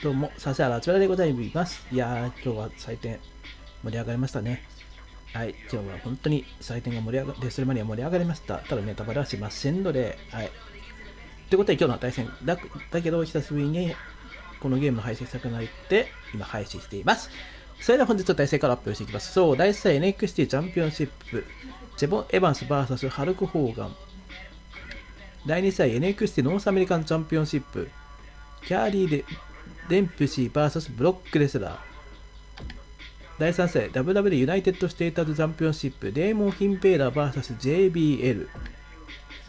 どうも、指原あつみなでございます。いやー、今日は採点盛り上がりましたね。はい、今日は本当に採点が盛り上がって、それまでは盛り上がりました。ただネタバレはしませんので、はい。ということで今日の対戦だけど、久しぶりにこのゲームの配信したくなって、今配信しています。それでは本日の対戦から発表していきます。そう、第1戦 NXT チャンピオンシップ、ジェボン・エヴァンス VS ハルク・ホーガン。第2戦 NXT ノースアメリカンチャンピオンシップ、キャーリー・デンプシー VS ブロックレスラー。第3戦 WWE ユナイテッドステータスチャンピオンシップ、デーモン・ヒンペーダー VS JBL。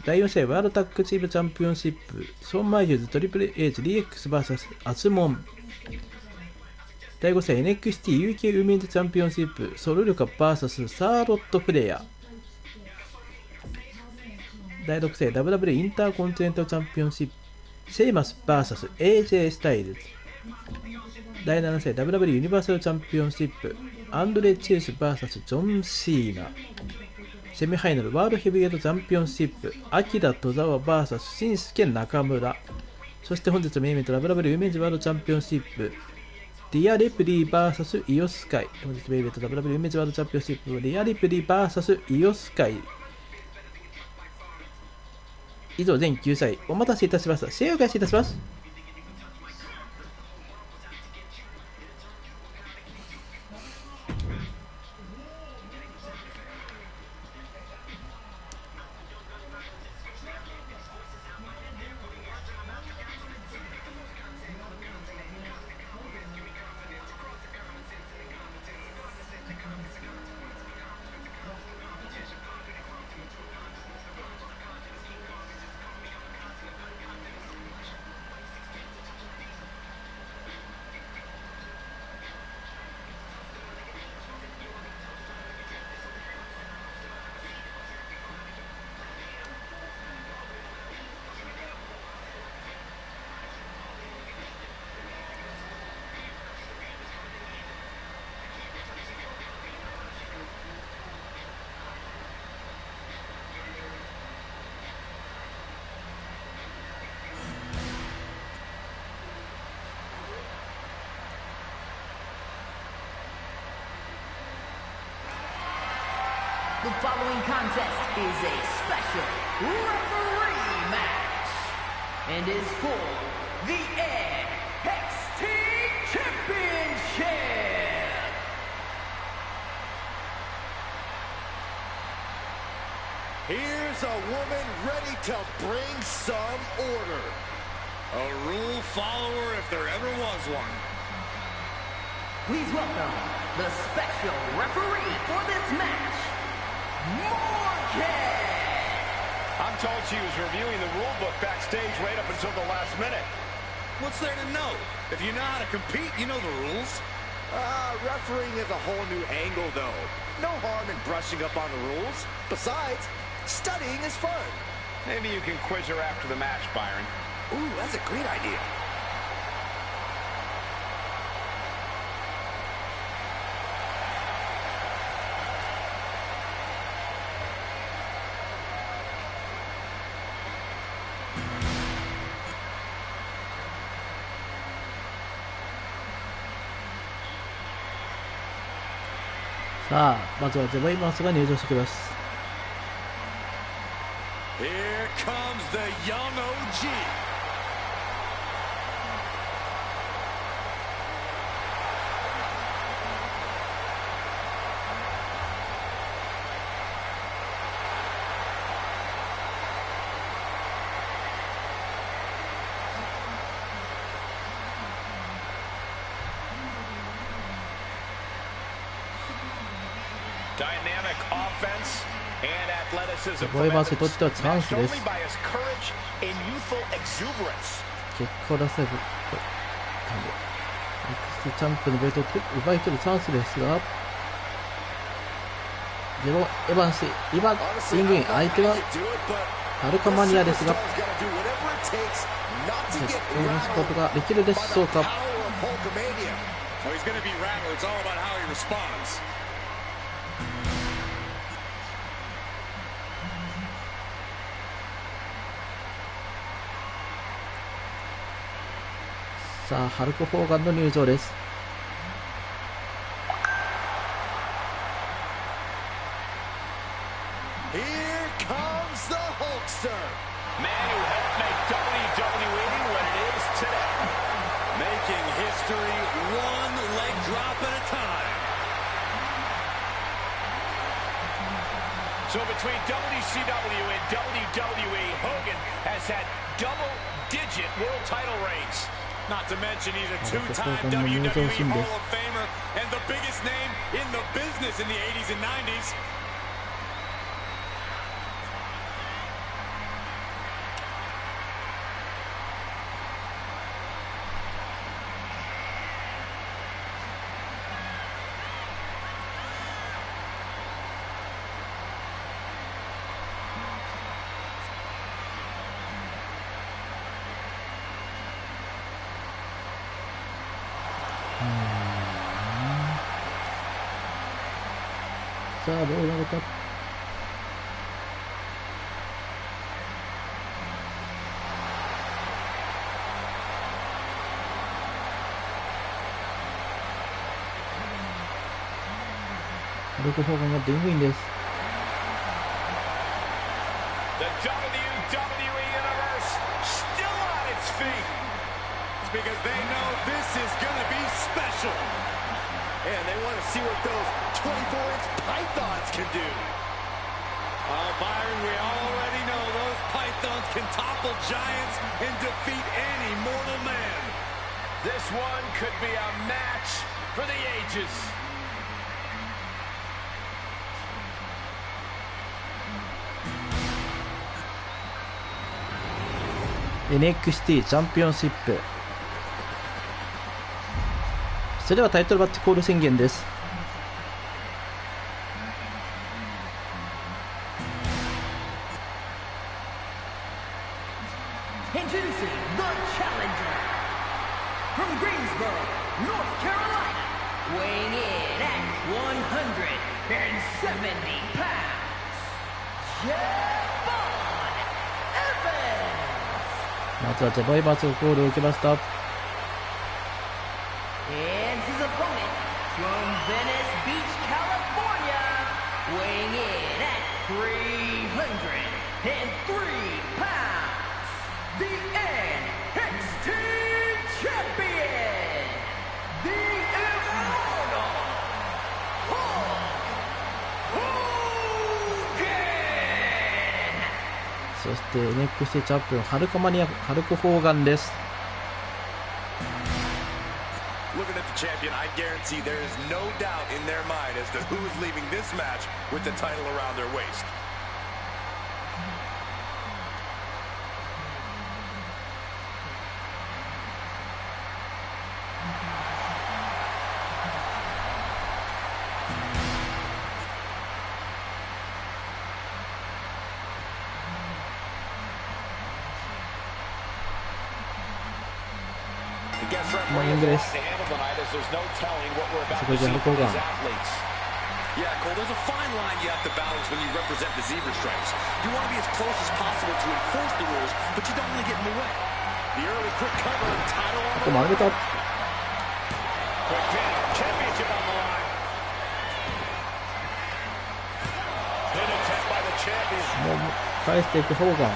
第4試合ワールドタッグチームチャンピオンシップ、ショーン・マイユーズトリプル H DX VS アスモン。第5試合 NXT UK ウィメンズチャンピオンシップ、ソルルカ VS サーロット・フレア。第6試合 WWE インターコンチネンタルチャンピオンシップ、シェイマス VS AJ スタイルズ。第7試合 WWE ユニバーサルチャンピオンシップ、アンドレ・チェイス VS ジョン・シーナ。セミファイナルワールドヘビーウェイトチャンピオンシップ、アキラ・トザワ VS シンスケ・中村。そして本日のメインイベント WWE ウィメンズワールドチャンピオンシップ、ディア・リプリー VS イオスカイ。本日のメインイベント WWE ウィメンズワールドチャンピオンシップ、ディア・リプリー VS イオスカイ。以上全9試合お待たせいたしました。試合を開始いたします。The following contest is a special referee match and is for the NXT Championship. Here's a woman ready to bring some order. A rule follower if there ever was one. Please welcome the special referee for this match, I'm told she was reviewing the rule book backstage right up until the last minute. What's there to know? If you know how to compete, you know the rules. Refereeing is a whole new angle, though. No harm in brushing up on the rules. Besides, studying is fun. Maybe you can quiz her after the match, Byron. Ooh, that's a great idea. Here comes the young OG. Dynamic offense and athleticism from Evans only by his courage and youthful exuberance. 結果を出せる。NXT チャンピオンのベルトを奪い取るチャンスですが、ゼロエヴァンス、今、リングイン、相手はハルカマニアですが、このスポートができるでしょうか。さあハルク・ホーガンの入場です。Here comes the Hulkster. Man who helped make WWE what it is today. Making history one leg drop at a time. So between WCW and WWE, Hogan has had double-digit world title reigns. Not to mention he's a two-time WWE Hall of Famer and the biggest name in the business in the 80s and 90s.さあどうなるか。ハルク・ホーガンがリングインです。The WWE Universe still on its feet. It's because they know this is going to be special. And they want to see what those 24-inch pythons can do. Byron, we already know those pythons can topple giants and defeat any mortal man. This one could be a match for the ages. NXT チャンピオンシップ。それではタイトルバッチコール宣言です。Introducing the challenger from Greensboro, North Carolina, weighing in at 170 pounds, Javon Evans. まずはジャボイバーツコールを受けました。And his opponent from Venice Beach, California, weighing in at 303 pounds, the NXT Champion, the Immortal Hulk Hogan. そして NXT チャンピオンハルク・ホーガンです。Looking at the champion, I guarantee there is no doubt in their mind as to who is leaving this match with the title around their waist. Inggris. Sebagai Hulk Hogan. Yeah, Cole, there's a fine line you have to balance when you represent the zebra stripes. You want to be as close as possible to enforce the rules, but you don't want to get in the way. The early quick cover and title on the line. Quick pin, championship on the line. Pin attempt by the champion. もう返していくホーガン。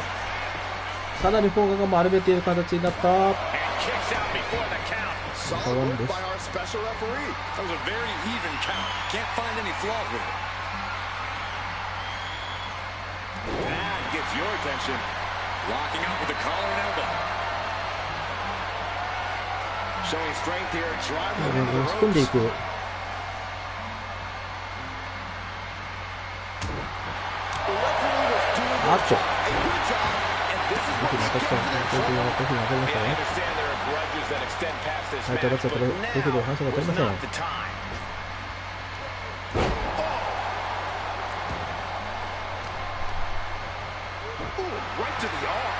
さらにホーガンが丸めている形になった。 And kicks out before the count. Solid work by our special referee. That was a very even count. Can't find any flaws with it. That gets your attention. Locking up with the collar and elbow. Showing strength here. Driving into the 突っ込んでいく。 あっと。 タイトルバッチはこれ、レフェリーは反則が取れません。 Right to the arm.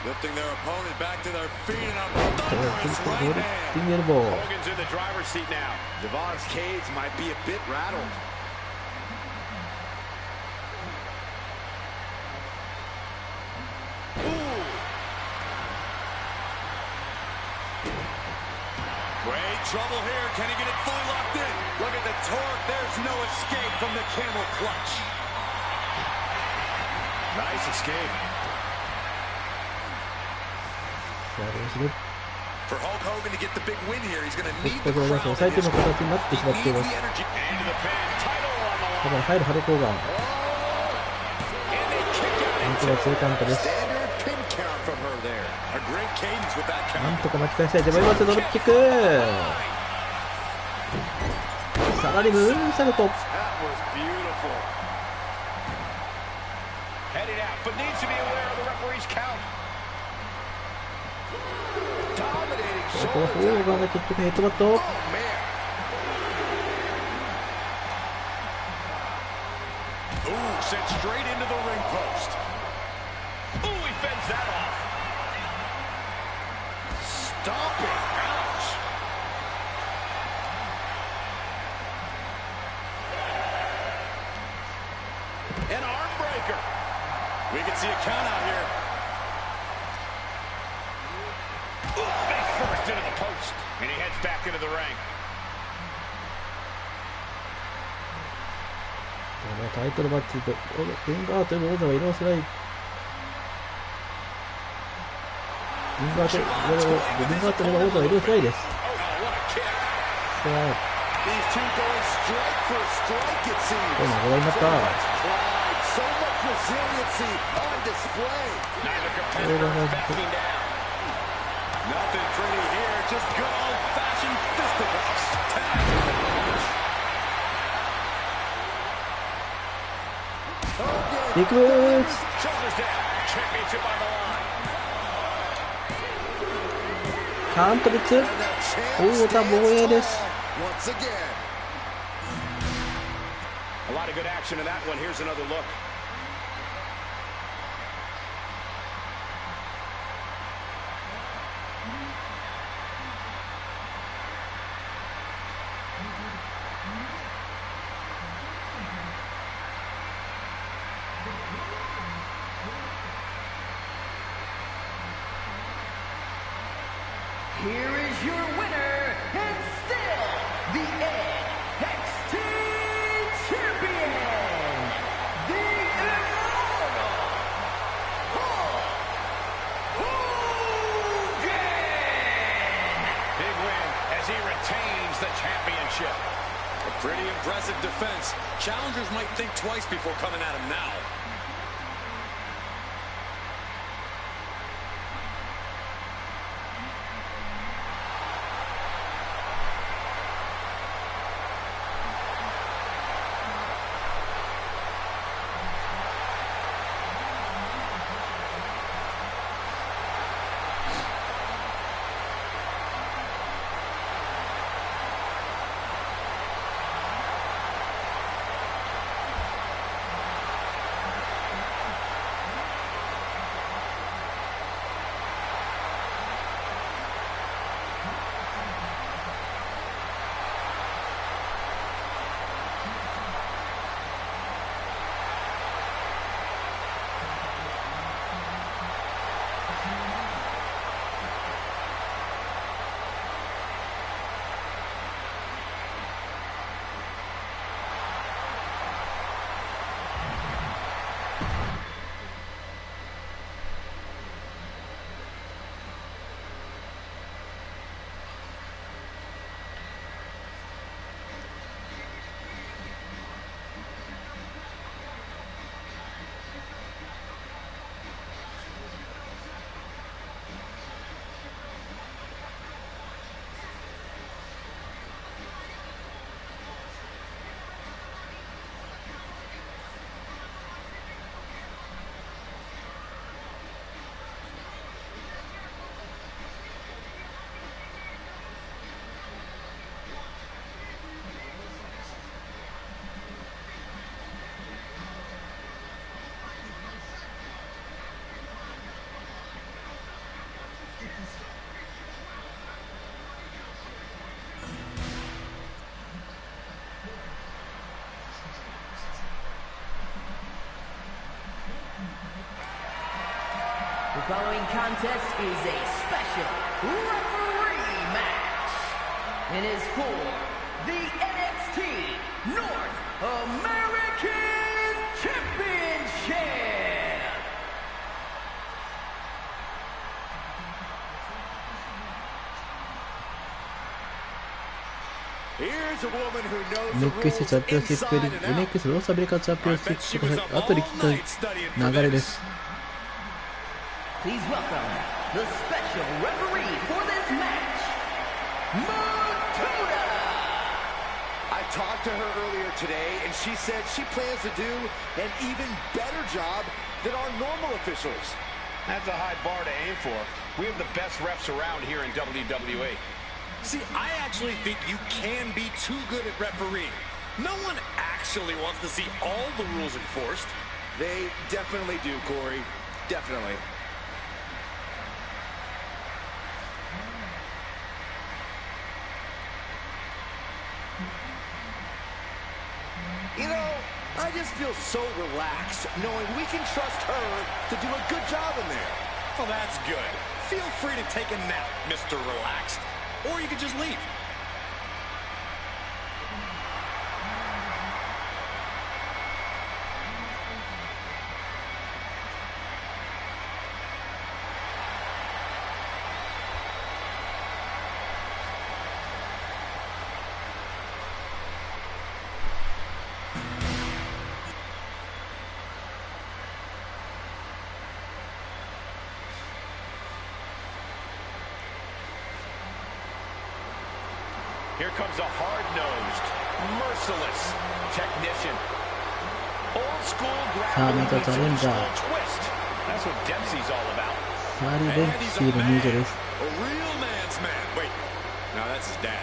Lifting their opponent back to their feet and a thunderous right hand. Hogan's in the driver's seat now. Javon's cage might be a bit rattled. Great trouble here. Can he get it fully locked in? Look at the torque. There's no escape from the camel clutch. Nice escape. さあどうする。 For Hulk Hogan to get the big win here, he's going to need こ the こで crowd 抑え in て his の corner. 形になってしまってい He ま needs す。 the energy. Into the pin, title on the だ line. から入るハルコーガン。 And they kick out なんとか強いカウントです。 Standard pin count from her there. A great cadence with that なん count. とか巻き返したい。ジャバイバースドロップキック。さらにムーンサルト。 That was beautiful. headed out, but needs to be aware of the referee's count. Dominating ここはホーガンが結局ヘッドバット。 Oh, man. Ooh, sent straight into the ring post. Ooh, he fends that off. Stomping. Ouch. An arm breaker. We can see a count out here. Ooh, face first into the post. And he heads back into the ring. タイトルマッチとリンガーという王座は移動しない。リンガーという王座は移動しないです。 Oh, what a kick. さあ These two going strike for strike, it seems. これもご覧になった。 Pride, so much resiliency on display. Neither competitor is backing down. Nothing pretty here, just good old-fashioned fisticuffs.ビッグブーツ。 Shoulders down. Championship on the line. カウント3つ。王座防衛です。 Once again. A lot of good action in that one. Here's another look. Here is your winner, and still the NXT Champion, the Immortal Hulk Hogan! Big win as he retains the championship. A pretty impressive defense. Challengers might think twice before coming at him now. The following contest is a special referee match and is for the NXT North American Championship. Here's a woman who knows the NXT チャンピオンシップリーグ、NXT ロースアメリカチャンピオンシップとか後で聞く流れです。Please welcome the special referee for this match, Mutoda. I talked to her earlier today, and she said she plans to do an even better job than our normal officials. That's a high bar to aim for. We have the best refs around here in WWE. See, I actually think you can be too good at refereeing. No one actually wants to see all the rules enforced. They definitely do, Corey. Definitely. You know, I just feel so relaxed knowing we can trust her to do a good job in there. Well, that's good. Feel free to take a nap, Mr. Relaxed. Or you could just leave. Here comes a hard-nosed, merciless technician. Old school grappling meets old school twist. That's what Dempsey's all about. サーリー・デンプシーの入場です。 A real man's man. Wait, no, that's his dad.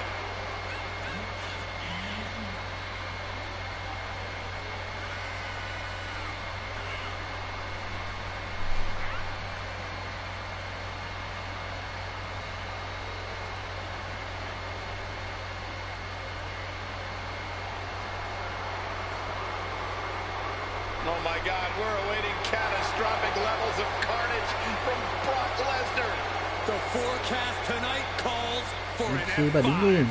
Oh my God, we're awaiting catastrophic levels of carnage from Brock Lesnar. The forecast tonight calls for an NXT リングイン。 F5.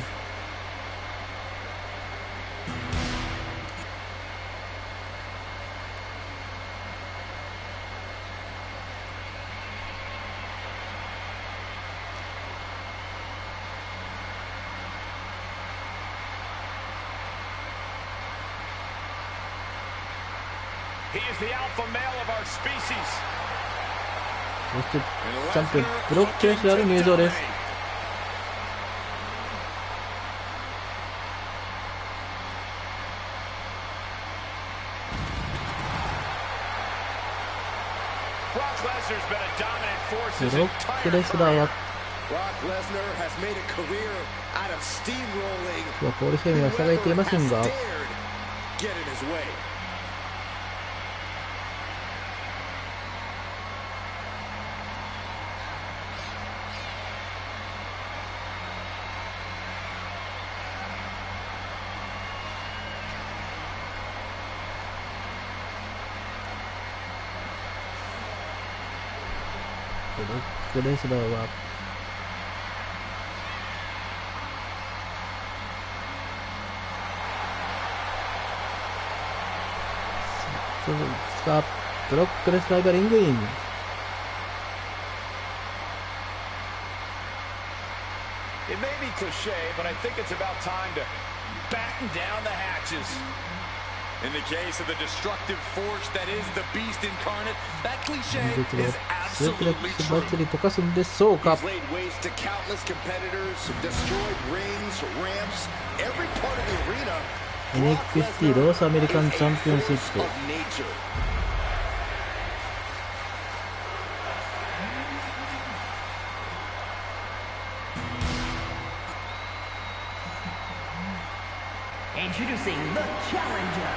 He is the alpha male of our species. そしてチャンピオンブロックレスラーの入場です。 Brock Lesnar's been a dominant force ブ his ロックレ entire スラー career. は Brock Lesnar has made a career out of steamrolling. ポール・ヘイムが下がれていませんが、 Whoever has dared get in his way. ブロックレスラーはそうですか、ブロックレスラーがリングイン。 It may be cliche, but I think it's about time to batten down the hatches. In the case of the destructive force that is the beast incarnate, that cliche 実力 is スープレッ absolutely クス true. 祭り溶かすんでしょうか。 He's laid waste to countless competitors, destroyed rings, ramps, every part of the arena. NXT ロースアメリカンチャンピオンシップ。 Of nature. Introducing the challenger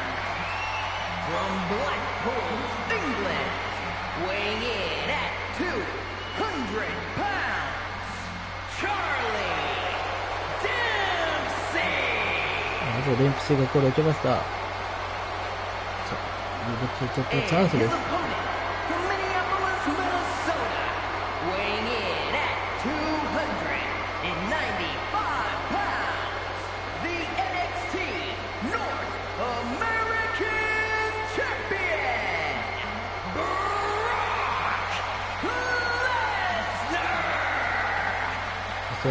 from Blackpool, England, weighing in at 200 pounds, Charlie Dempsey. まずデンプシーがこれを受けました。ちょっとチャンス And で his す。 opponent from Minneapolis, Minnesota, weighing in at 295 pounds,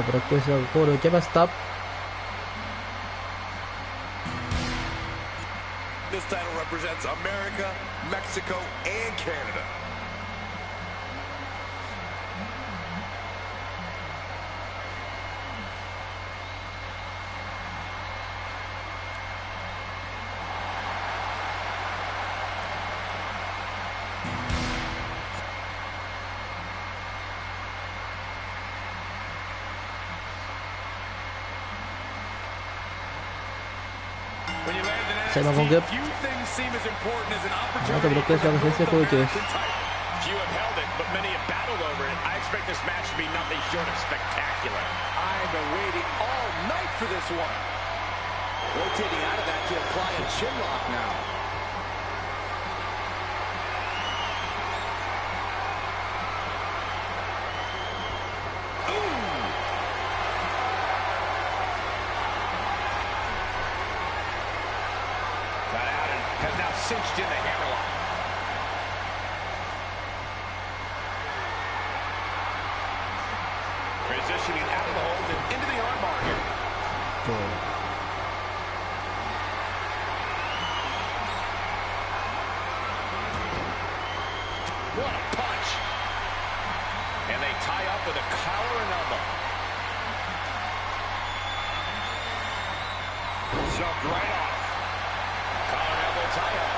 ブロックレスラーがコールを受けました。 This title represents America, Mexico, and Canada. When you land an サイバーゴング、 few things seem as important as an またブロックレスラーの先制攻撃です。 Few have held it, but many have battled over it. I expect this match to be nothing short of spectacular. I've been waiting all night for this one. Rotating out of that to apply a chin lock now. Got out and has now cinched in the hammerlock. Transitioning out of the hold and into the armbar here. What a punch. And they tie up with a collar and elbow. Jumped right off. Collar and elbow tie up.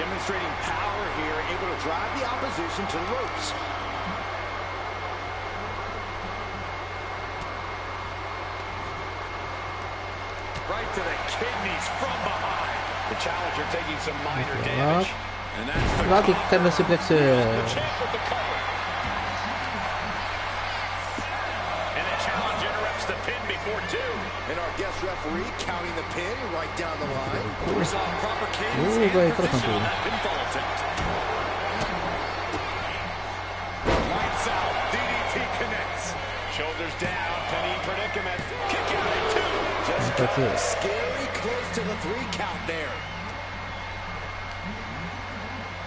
Demonstrating power here, able to drive the opposition to the ropes. Right to the kidneys from behind. The challenger taking some minor damage. And that's the バーキックからのスープレックス。 The champ with the cover. And the challenge interrupts the pin before two. And our guest referee counting the pin right down the line. We saw proper お cadence ー、 and これから position 関 on 係。 that pinfall attempt. Lights out. DDT connects. Shoulders down. Penny predicament. Kick out at two. Just That's it. scary close to the 3 count there.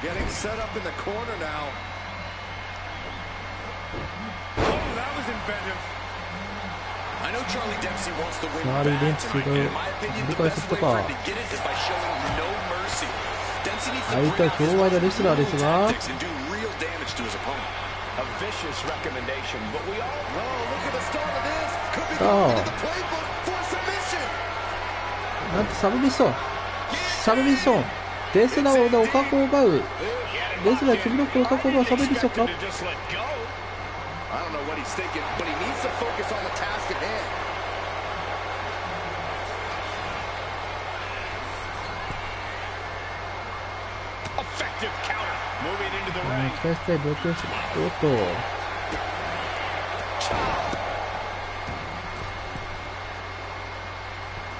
Getting set up in the corner now. Oh, that was inventive. I know Charlie Dempsey wants the win チャーリー・デン bad プシー tonight. が In my opinion, 理 the 解す best る way か。 for him to get it is by showing no mercy. Dempsey needs to 相手 bring は out his 強大なレスラーですが、 tactics and do real damage to his opponent. A vicious recommendation, but we all Oh, look at the start of this. Could be Oh. going into the playbook for submission. なんとサブミッション、サブミッション、レスラーのおかこを奪う、レスラー首のおかこを奪うサブミッションか。 to just let go. I don't know what he's thinking, but he needs to focus on the task at hand. Effective counter. Moving into the ring. 期待したいブロックレスラー。おっと、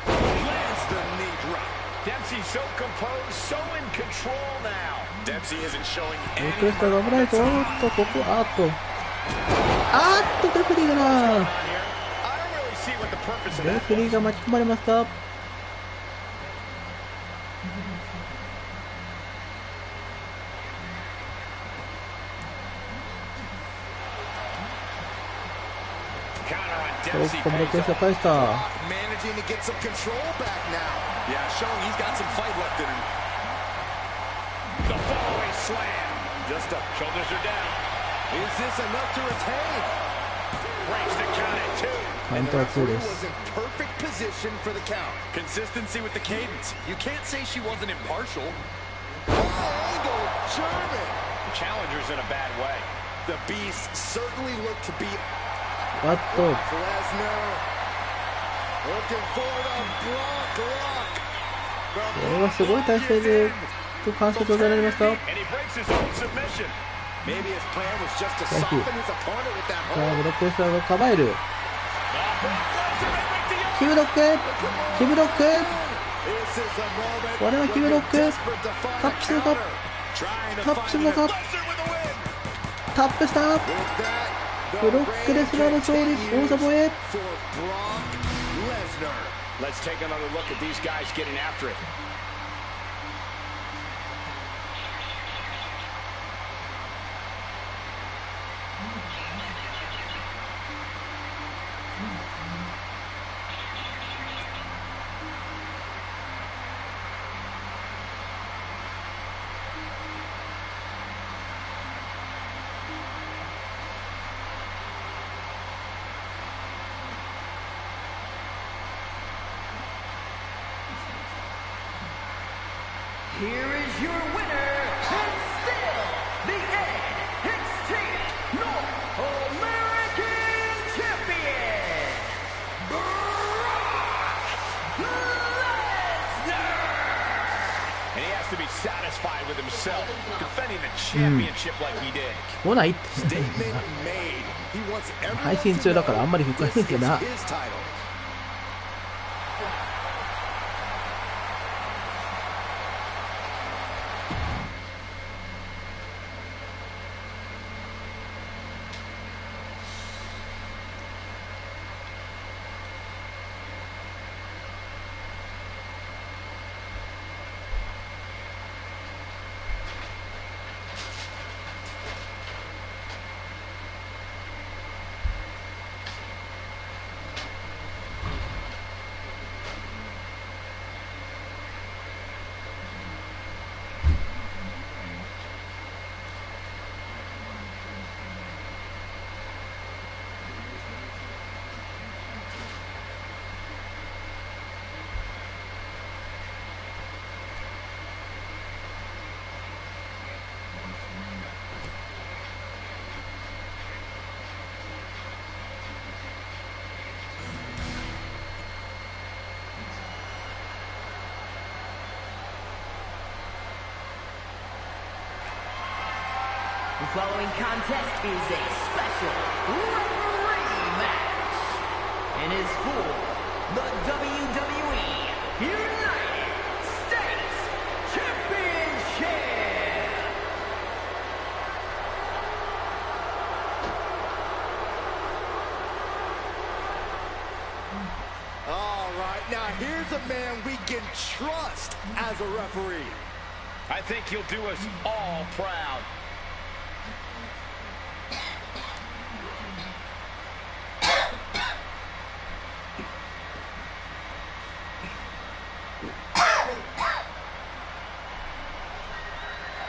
Lands the knee drop. Dempsey so composed, so in control now. Dempsey isn't showing ブロ any ックレスラーが危ないぞ。おっと、ここ、レフェリーが on here. I don't really see what the purpose of レ that フェリーが巻き込まれました。 counter on ブ Dempsey ロックレ pays スラー off. 返した。 Managing to get some control back now. Yeah, showing he's got some fight left in him. The fallaway slam. Just up. Shoulders are down. Is this enough to retain? Breaks the count at two. カウン And ト the は2 referee です was in perfect position for the count. Consistency with the cadence. You can't say she wasn't impartial. Angle German. The challenger's in a bad way. The Beast certainly looked to be バット、 Lesnar. Looking for the block lock. これはすごい体勢で関節を取られました。 And he breaks his own submission. Maybe his plan was just to Thank you. soften his opponent with that さあ、 hold. ブロックレスラーが構える。 Brock Lesnar may make the キブロック、キブロック、 This is a moment これはキブロック、 desperate to find タ a ップするか、 counter. Trying to タップするのか、 Lesnar with a win. タップした。 With that, ブロックレスラーの勝利、王座防衛。 for Brock Lesnar. Let's take another look at these guys getting after it. Here is your winner, and still the NXT North American Champion, Brock Lesnar! And he has to be satisfied with himself, defending the championship like he did. 来ないって配信中だからあんまり深いんけな。The following contest is a special referee match and is for the WWE United States Championship. All right, now here's a man we can trust as a referee. I think he'll do us all proud.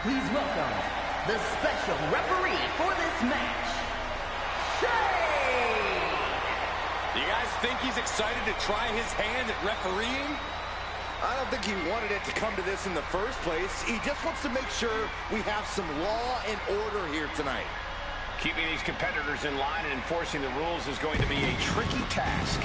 Please welcome the special referee for this match, Shane! You guys think he's excited to try his hand at refereeing? I don't think he wanted it to come to this in the first place. He just wants to make sure we have some law and order here tonight. Keeping these competitors in line and enforcing the rules is going to be a tricky task.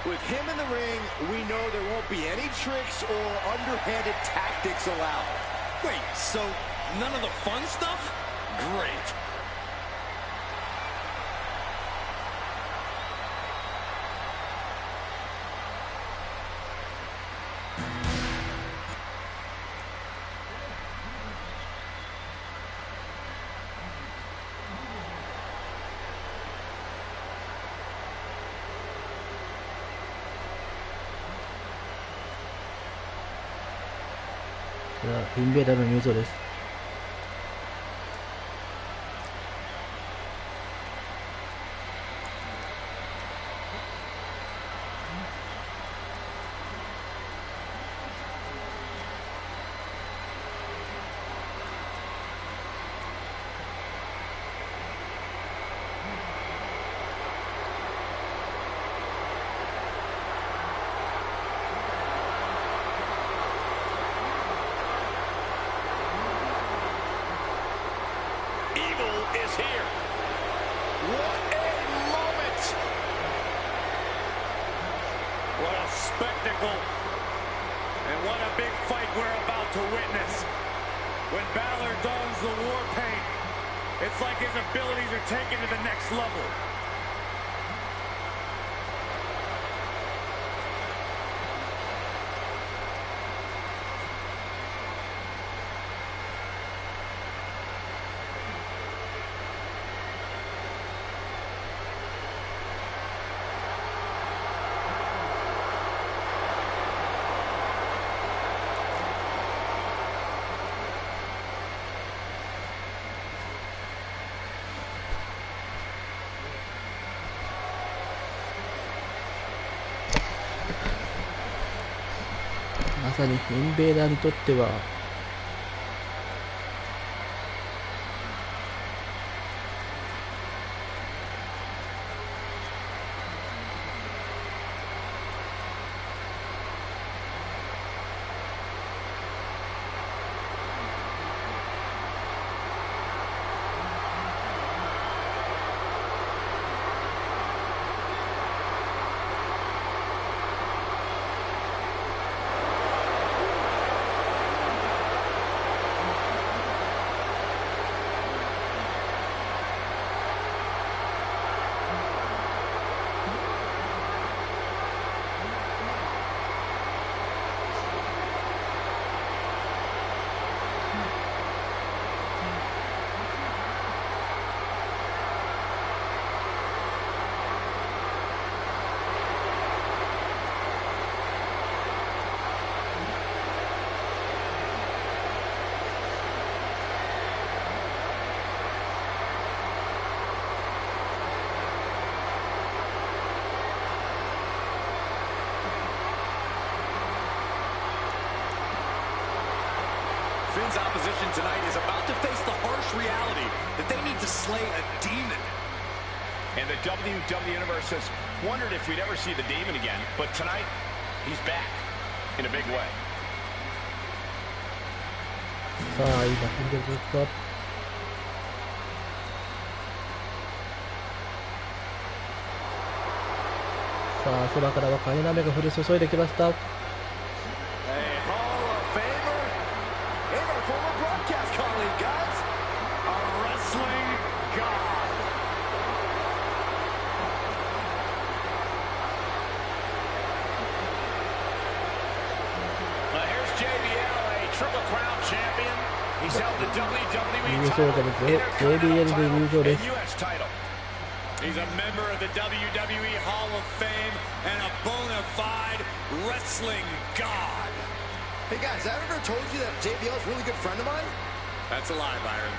With him in the ring, we know there won't be any tricks or underhanded tactics allowed. Wait, so none of the fun stuff? Great.これはインベーダーの入場です。Is here. What a moment! What a spectacle. And what a big fight we're about to witness. When Balor dons the war paint, it's like his abilities are taken to the next level. かにフィンベーダーにとってはFinn's opposition tonight is about to face the harsh reality that they need to slay a demon. And the WWE Universe has wondered if we'd ever see the demon again, but tonight, he's back in a big way. さあ今フィンベルトさあ空からは金鍋が降り注いできました。優勝者ですよ。JBL で優勝です。He's a member of the WWE Hall of Fame and a bona fide wrestling god. Hey guys, I ever told you that JBL is a really good friend of mine? That's a lie, Byron.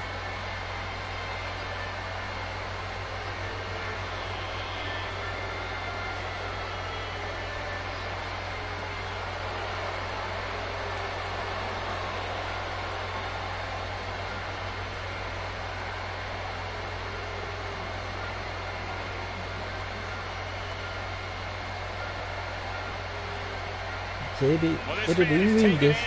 JBL リングインです。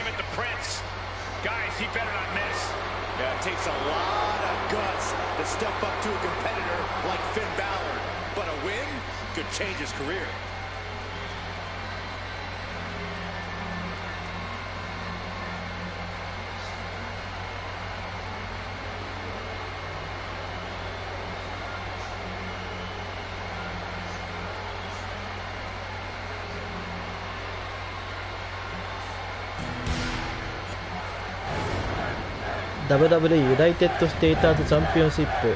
Guys, he better not miss. Yeah, it takes a lot of guts to step up to a competitor like Finn Balor, but a win could change his career. WWE ユナイテッドステーターズチャンピオンシップ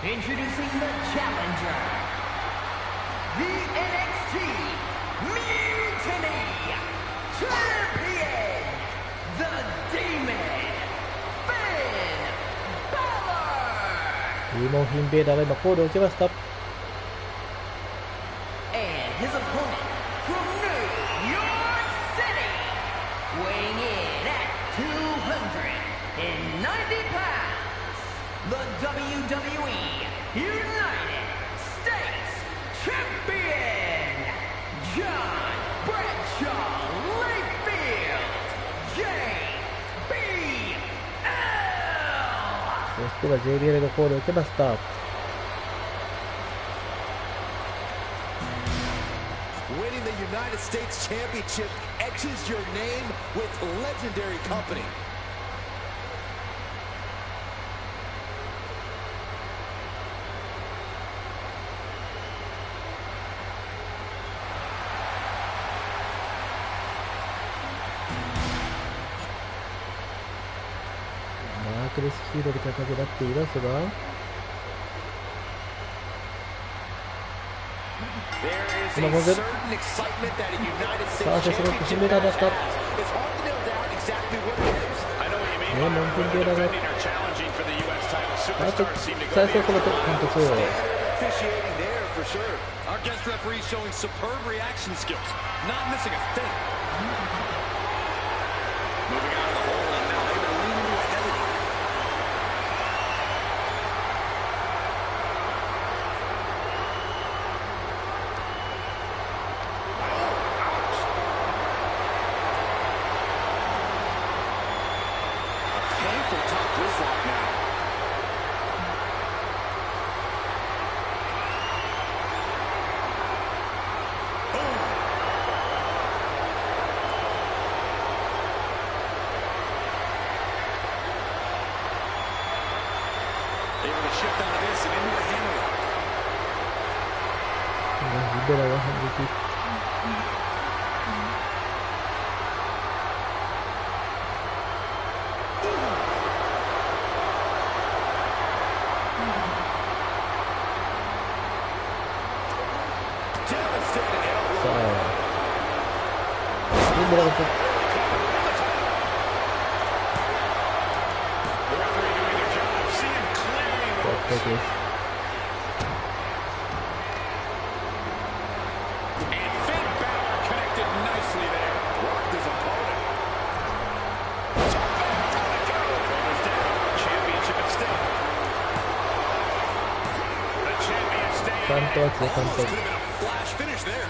Introducing the challenger, the NXT Mutiny Champion, the Demon, Finn Balor. デーモンフィンベーダーが今コールを受けました。 And his opponent from New York City, weighing in at 290 pounds, the WWE United States Champion, John Bradshaw Layfield, JBL. そしては JBL がコールを受けました。 Winning the United States Championship etches your name with legendary company.マークレスヒーローで掲げられていますが、 There is Come on, a was it? certain excitement that a United さあ States そしてフィンベーダーだった。 Championship is hard to nail down exactly what it is. I know what you mean, 文句ゲラがあと最初この監督を Officiating there for sure. Our guest referee showing superb reaction skills, not missing a thing. Moving out of the hole and now able to lean into a headlock. A painful top wrist lock now. Able to shift out of this and into a hammerlock. リベラが反撃 Devastating elbow. さあリベラが The referee doing their job. See him clearly. です And Finn Balor connected nicely there. Rocked his opponent. Opponent's down. Championship at stake. The champion staying 関 in. 東圧で関東 Could have been a flash finish there.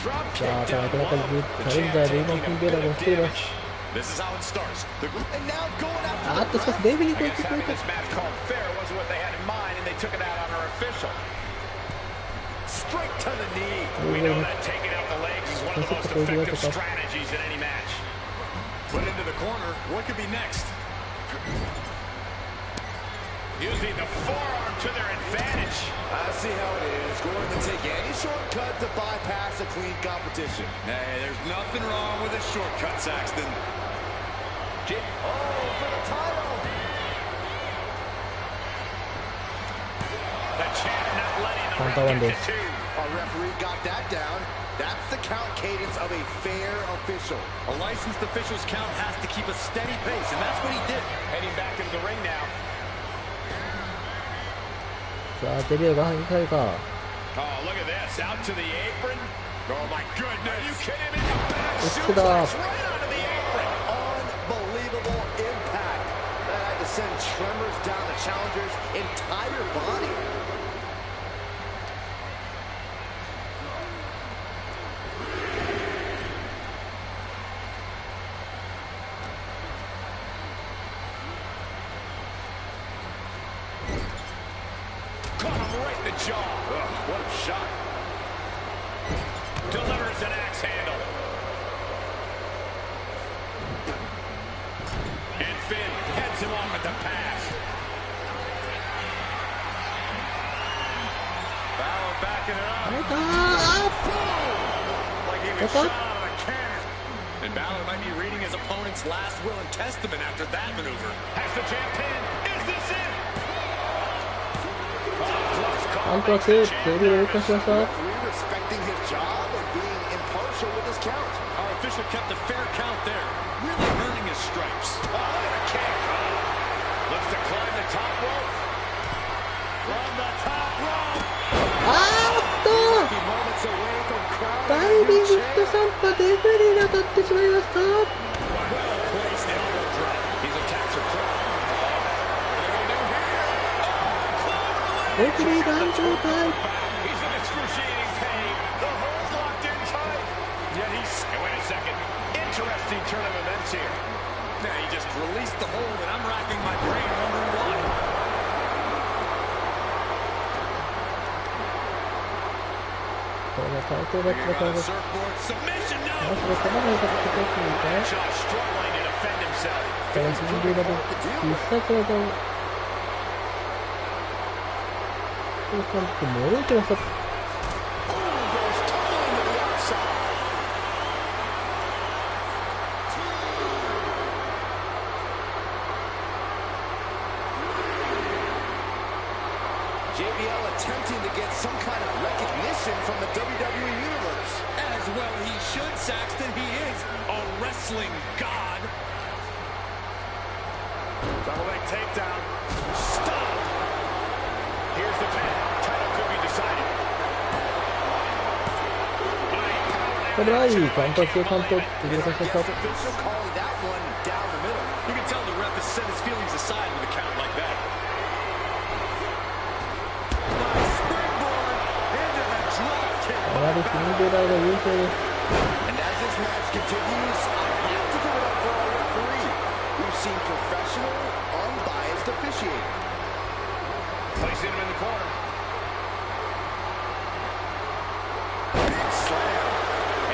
Drop さあ kick な down かなか one. チャレンジャーで今文ゲラが来ています This is how it starts. And now going after あっとしかしデイビーにこい I つ guess こい having つ this match called fair wasn't what they had in mind, and they took it out on our official. straight to the knee. We know that taking out the legs is one of the most effective strategies in any match. Put into the corner. What could be next? Using the forearm to their advantage. I see how it is. Going to take any shortcut to bypass a clean competition. Hey, there's nothing wrong with a shortcut, Saxton. Oh, for the title. The champ not letting the Counter one ring this. get to two. Our referee got that down. That's the count cadence of a fair official. A licensed official's count has to keep a steady pace, and that's what he did. Heading back into the ring now. さあデビューが反撃されるか Oh, look at this. Out to the apron. Oh, my goodness. Are you kidding me? The back Let's suplex get up. right onto the apron. Unbelievable impact. That had to send tremors down the challenger's entire body. Caught him right in the jaw. Ugh, what a shot. Delivers an axe handle. And Finn heads him off at the pass. Balor backing it up. ああ Like he was shot out of a cannon. And Balor might be reading his opponent's last will and testament after that maneuver. Has the champ pinned. Is this it? アントワークデビューを動かしました Referee respecting his job and being impartial with his count. Our official kept a fair count there, really earning his stripes. Oh, what a kick. Looks to climb the top rope. From the top rope. あーっと Moments away from crowning ダ a イビン new グ champ. とサンパデブリに当たってしまいました Well-placed elbow drop. These attacks are clear. レフリー団長対 He's in excruciating pain. The hold locked in tight. Yet he's... Hey, wait a second. Interesting turn of events here. Now he just released the hold, and I'm racking my brain wondering why. これがタイトルマッチだから Here マ on the surfboard, submission ジ no. でこのままかけていくのか Shaw struggling to defend himself. これ自分で必殺技をこのカンプも動いてました Goes tumbling to the outside. さ JBL attempting to get some kind of recognition from the WWE Universe. As well he should, Saxton. He is a wrestling god. Double leg takedown. Stop. Here's the pin. Title could be decided. これはいい簡単性簡単って入れさせた。 Official calling that one down the middle. You can tell the ref has set his feelings aside with a count like that. Nice springboard into the drop kick. あまりシンデレラ優勢です。 And as this match continues, I have to give it up for our referee. We've seen professional, unbiased officiating. Placing him in the corner. Big slam.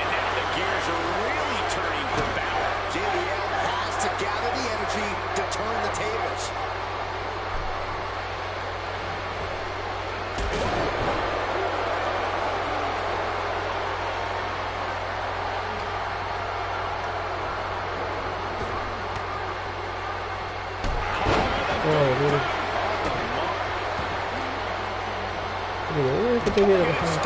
And now the gears are really turning for Balor. JBL has to gather the energy to turn the tables. Back to the outside.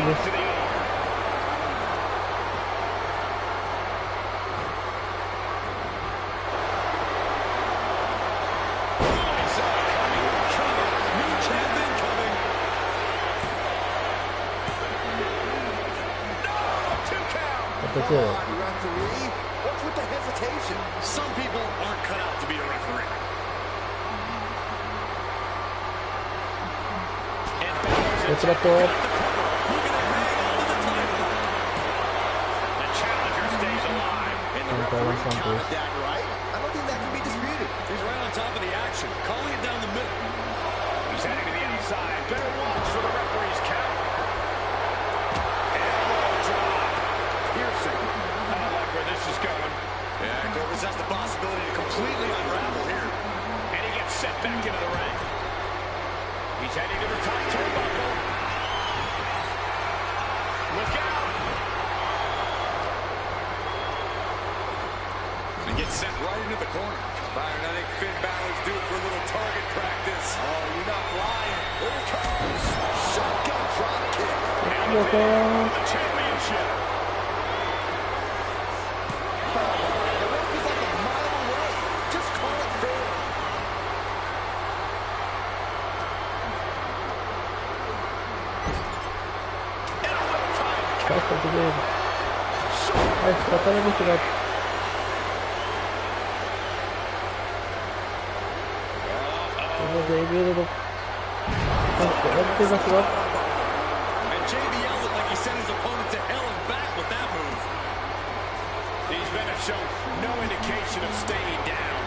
Referee, what's with the hesitation? Some people aren't cut out to be a referee. And Balor's Let's go. The challenger stays alive. And the referee counted that right. I don't think that can be disputed. He's right on top of the action, calling it down the middle. He's heading to the outside. Better watch for the referee's count. Elbow drop. Piercing. I don't like where this is going. Yeah, Corvus has the possibility to completely unravel here. And he gets set back into the ring. He's heading to the top turnbuckle. Look out. And he gets sent right into the corner. Byron, I think Finn Balor's due for a little target practice. Oh, you're not lying. Here it comes. Shotgun drop kick. And the pin for the championship. The ref is like a mile away. Just call it fair. And a well-timed Nice counter. to do. Nice to tell me to that. And JBL looked like he sent his opponent to hell and back with that move. These men have shown no indication of staying down.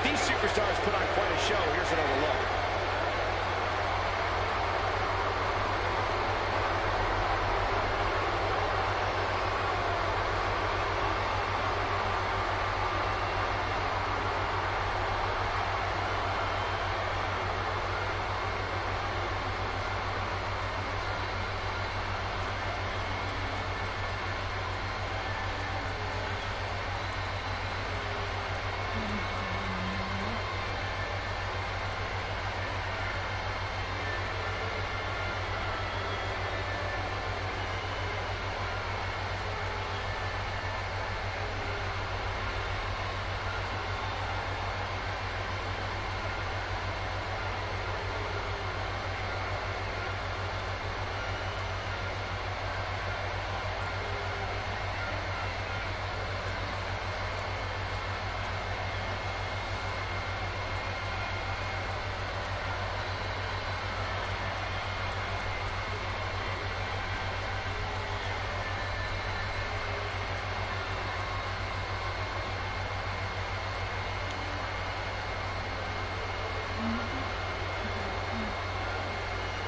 These superstars put on quite a show. Here's another look.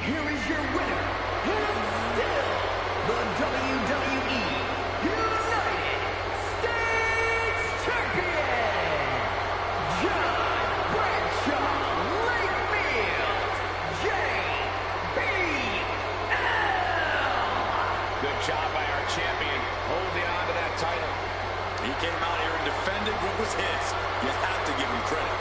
Here is your winner, and still the WWE United States Champion, John Bradshaw Lakefield, JBL. job by our champion holding on to that title. He came out here and defended what was his. You have to give him credit.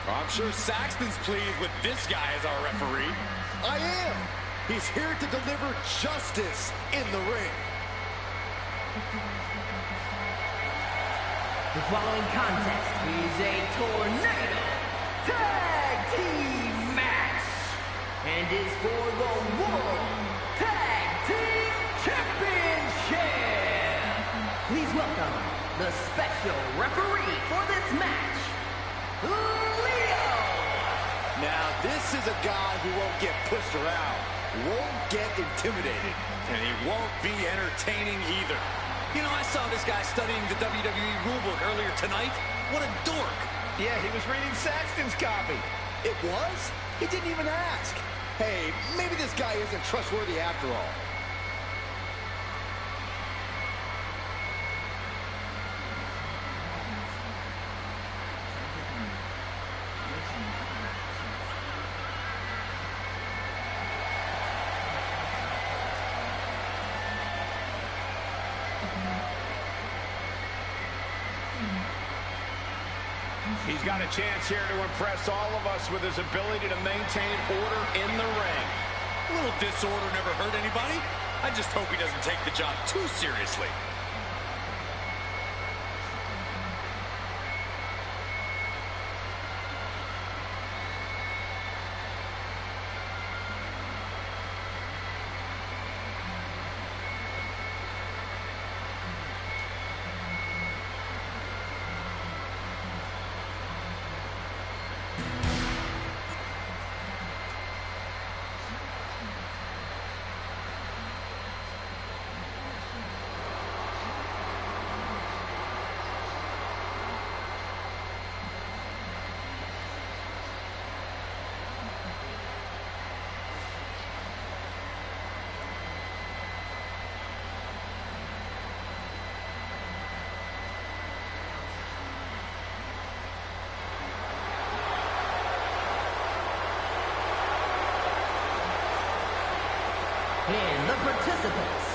I'm sure Saxton's pleased with this guy as our referee. I am. He's here to deliver justice in the ring. The following contest is a tornado tag team match and is for the World Tag Team Championship. Please welcome the special referee for this match, Now, this is a guy who won't get pushed around, won't get intimidated. And he won't be entertaining either. You know, I saw this guy studying the WWE rulebook earlier tonight. What a dork. Yeah, he was reading Saxton's copy. It was? He didn't even ask. Hey, maybe this guy isn't trustworthy after all. He's got a chance here to impress all of us with his ability to maintain order in the ring. A little disorder never hurt anybody. I just hope he doesn't take the job too seriously. And the participants,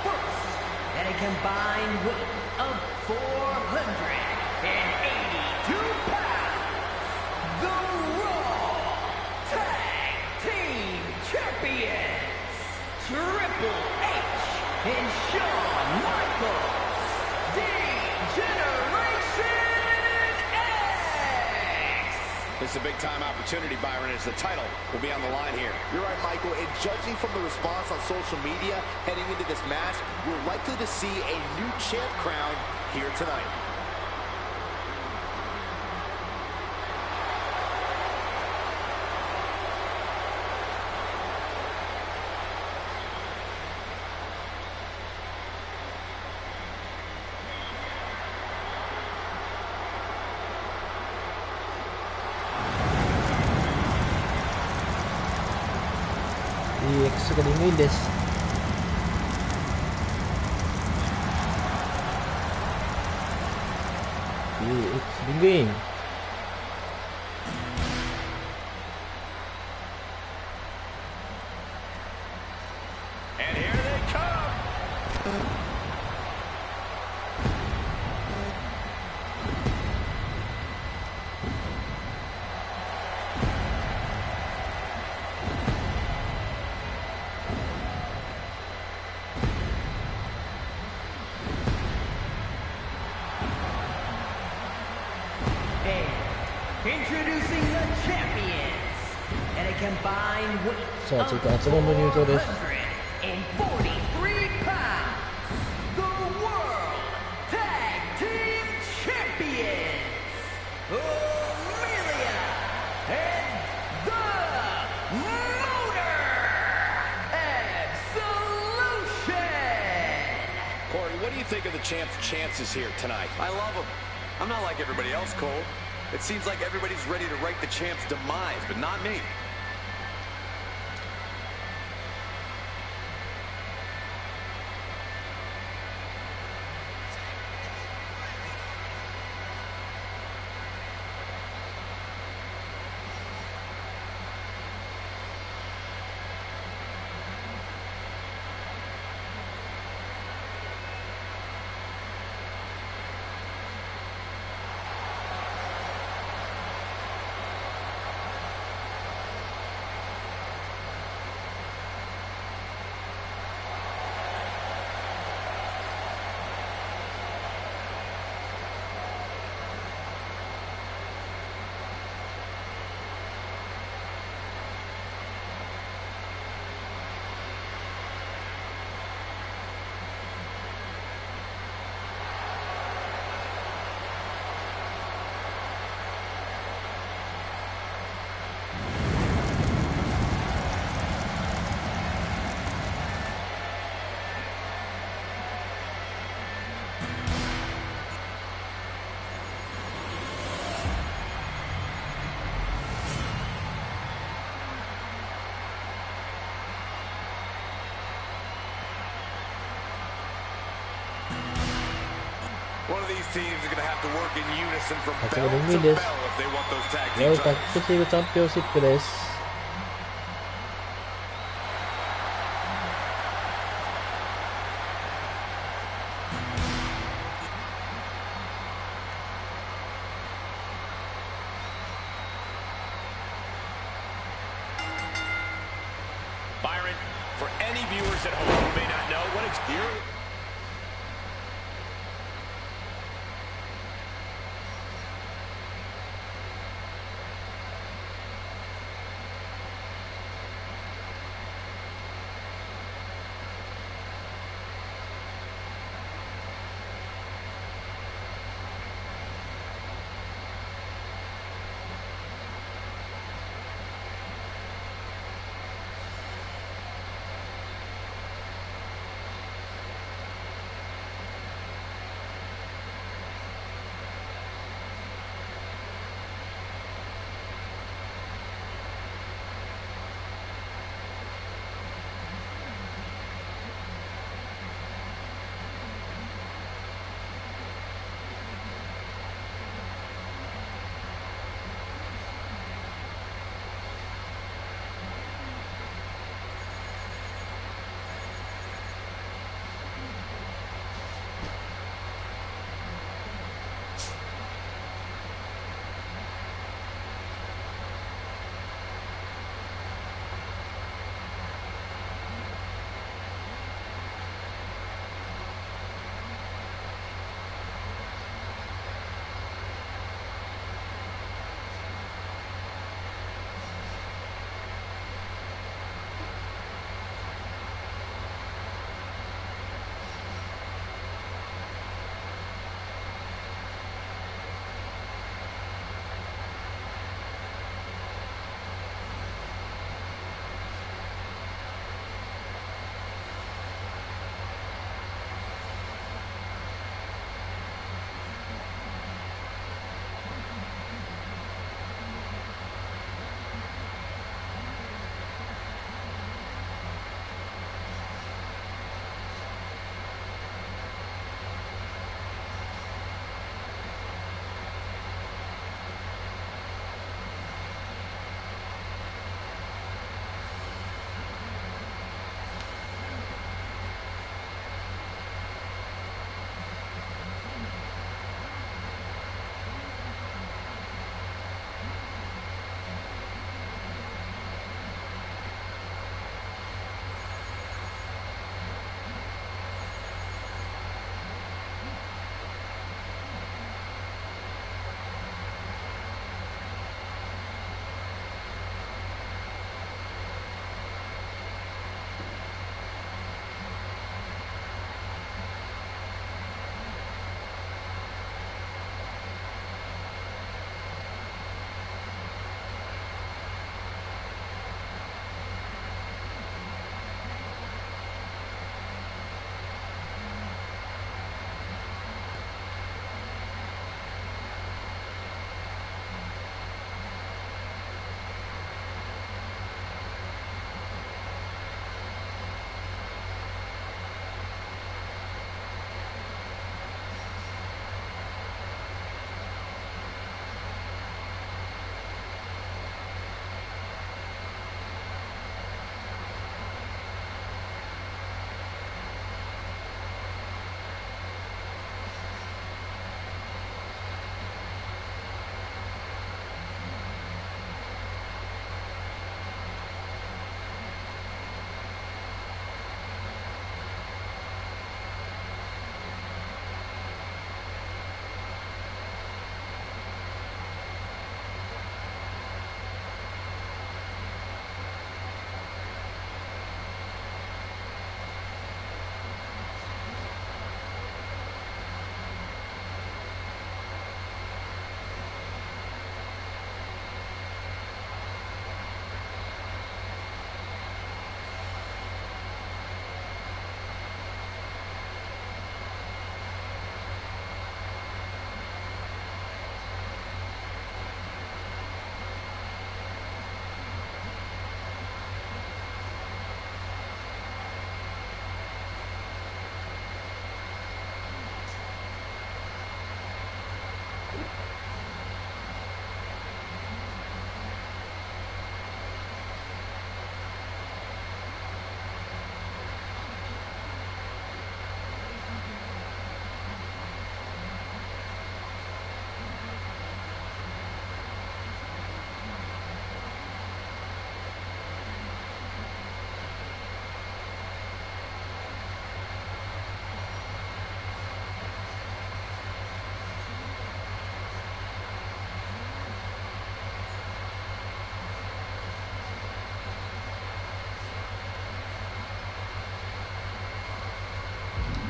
first, at a combined weight of 482 pounds, the Raw Tag Team Champions, Triple H and Shawn Michaels, D-Generation X. This is a big-time opportunity, Byron, as the title will be on the line here. You're right, Michael, and judging from the response on social media heading into this match, we're likely to see a new champ crowned here tonight. EX がリングインです。ビッグイン。Introducing the champions at a combined weight さあ、続いて圧論の入場です。143 pounds, the World Tag Team Champions, Amelia and the Motor Absolution. Corey, what do you think of the champ's chances here tonight? I love him. I'm not like everybody else, Cole. It seems like everybody's ready to write the champ's demise, but not me. One of these teams is going to have to work in unison from bell to bell if they want those tag team titles. タッグチームチャンピオンシップです。Byron, for any viewers at home who may not know what experience.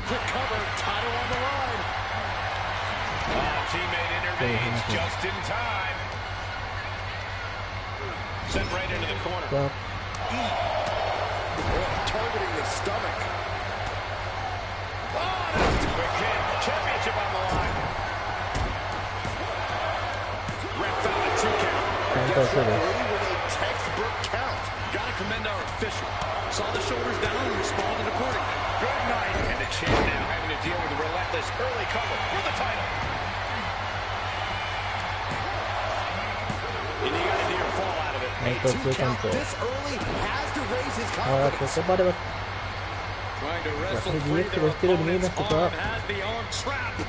quick cover, title on the line. Teammate intervenes just in time. Sent right into the corner. Targeting the stomach. Oh, that's a quick hit. Championship on the line. Ref found a 2 count. With a textbook count. Gotta commend our official. Saw the shoulders down and responded accordingly. Good night. And the champ now having to deal with a relentless early cover for the title. And you got a near fall out of it. A 2 count this early has to raise his confidence. Trying to wrestle free their opponent's arm, has the arm trapped.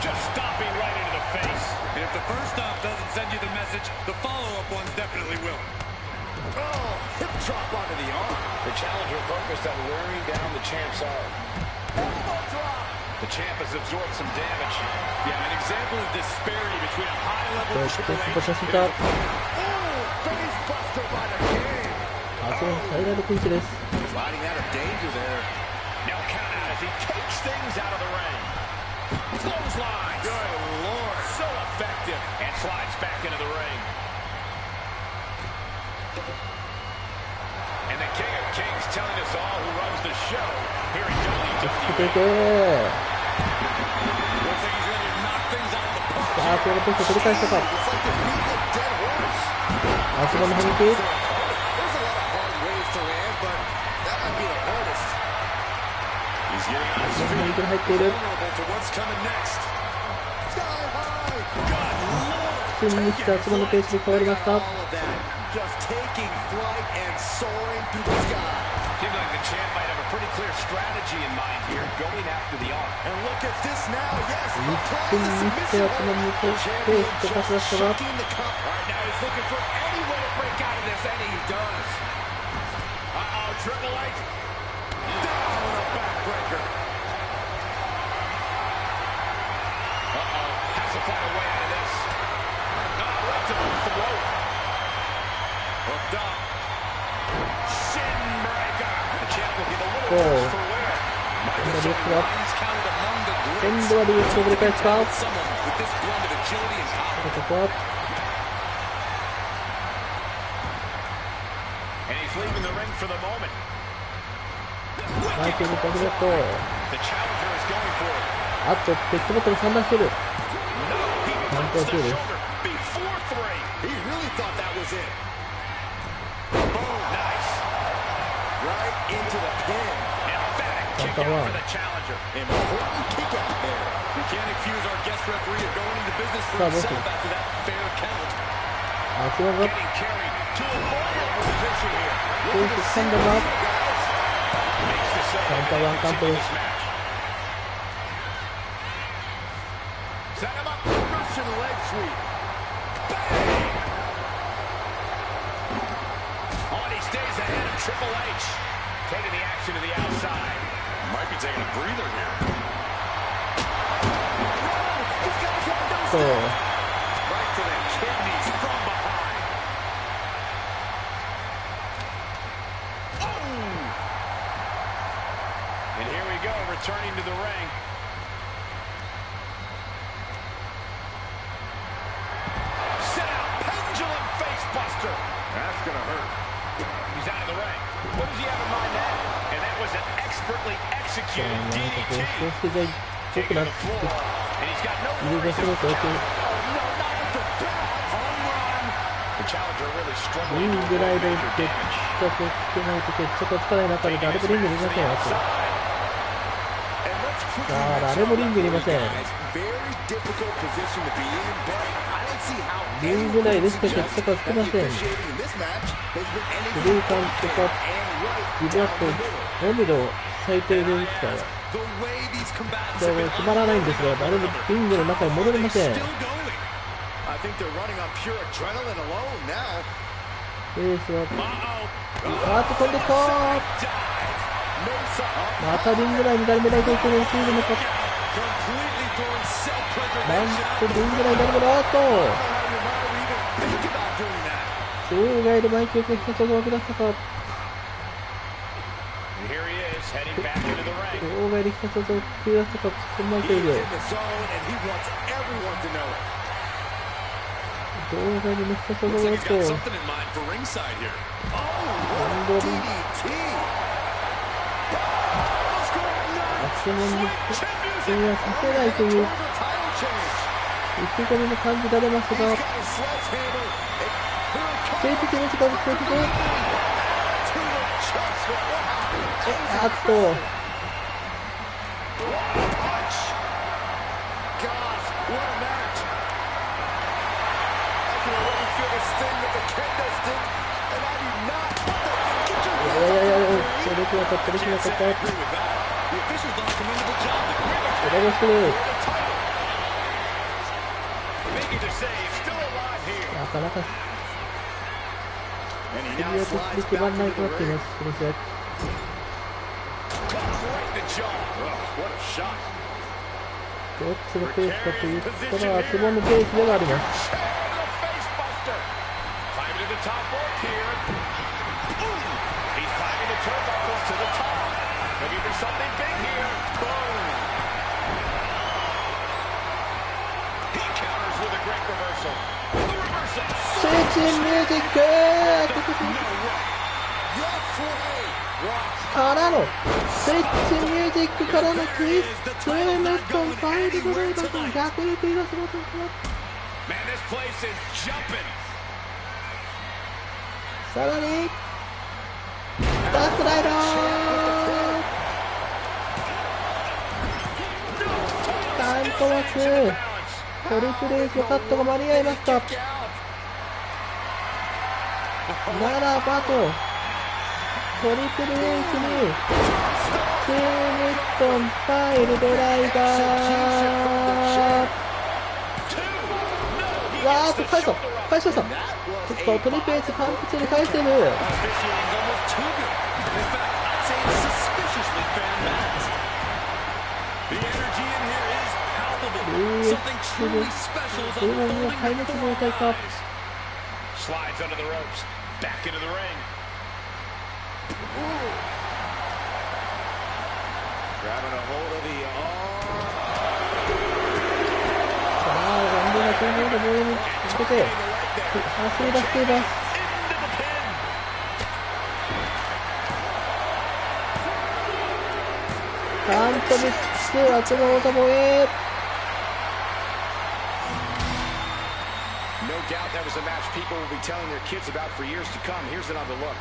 Just stopping right into the face. And if the first stop doesn't send you the message, the follow-up ones definitely will. Oh, hip drop onto the arm. The challenger focused on wearing down the champ's arm. Elbow drop. The champ has absorbed some damage. Yeah, an example of disparity between a high-level Triple H Oh, face buster by the king. Sliding out of danger there. No count out as he takes things out of the ring. Clothesline. Good Lord. So effective. And slides back into the ring. And the King of Kings telling us all who runs the show here in WWE. Looks like he's ready to knock things out of the park. It's like they're beating a dead horse. There's a lot of hard ways to land, but that might be the hardest. He's getting on his feet. Vulnerable to what's coming next. Sky high. Good Lord. All of that, just taking flight and soaring through the sky. Seems like the champ might have a pretty clear strategy in mind here, going after the arm. And look at this now, yes, applying the submission. Champion just shocking the cup. Right now he's looking for any way to break out of this, and he does. Uh-oh, Triple H. Down with a backbreaker. Uh-oh, has to find a way out of this. Right to the throat. Hooked up. Shin breaker. The champ looking a little worse for wear. He's counted among the greats. Someone with this blend of agility and power. And he's leaving the ring for the moment. The challenger is going for it. No, he drops the shoulder before 3. He really thought that was it. Boom, nice. Right into the pin. Emphatic kick out for the challenger. Important kick out there. We can't accuse our guest referee of going into business for himself after that fair count. Getting carried to a vulnerable position here. Makes the celebration in this match. Set him up. Russian leg sweep. Bang! On he stays ahead of Triple H. Taking the action to the outside. Might be taking a breather here. He's got to get those Right to the kidneys from behind. Oh! And here we go, returning to the ring. Sit out. Pendulum face buster. That's going to hurt. He's out of the ring. What does he have in mind now? And that was an expertly executed DDT. Taking the floor. And he's got no worries. No, not with the bell. Home run. The challenger really struggling to avoid major damage. Very difficult position to be in, but I don't see how リング内でしか決着はつきません。in this match has been フリーカウントかギブアップのみの最低で打ったら The way these combatants そ have れ been 決まらないんですが、誰もリングの中に戻れません。 still going. I think they're running on pure adrenaline alone now. レースは Uh-oh. あーっと飛んできたー。 No sign. またリング内に誰もいないといけないチームのか Completely throwing なん self-preservation とリング内に誰もいない。あーっと How your mind would even think about doing that. 場外でマイクを消したことが分け出したか。 And here he is. 大外力させと空圧とかぶんまいている。動画にめっちゃその後、ハンドリー、圧問に制圧させないという意気込みも感じられますが、正的に近づくと、あっと、それくらかった、できなかった。それがする。なかなかスピードとして決まらないとなっています、この試合。どっちのペースかといったら、相撲のペースではあります。スイッチミュージックからのスイッチミュージックからのツイストメットンファイルドライバーと逆に繰り出すことになった。さらにバックライダーカウントワークトリプルエースのカットが間に合いました。ならばとトリプルエースにツーミットンファイルドライバーわーっと返しました。ちょっとトリプルエース完璧に返してる。これももう壊滅状態か。ガンドがトーナメント防衛に向けて走り出しています。カントミックス、圧の技防衛。No doubt that was a match people will be telling their kids about for years to come. Here's another look.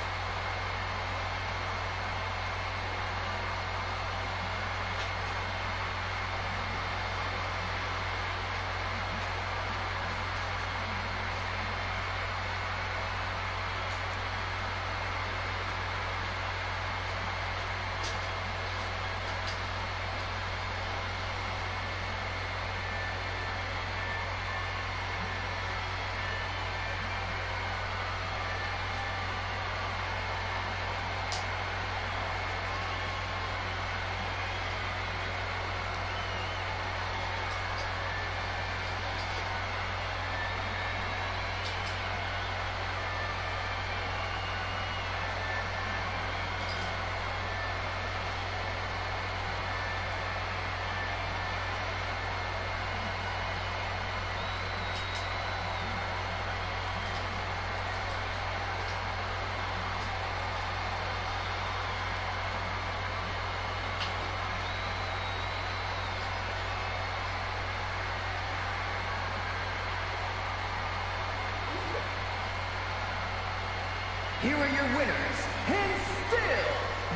Here are your winners, and still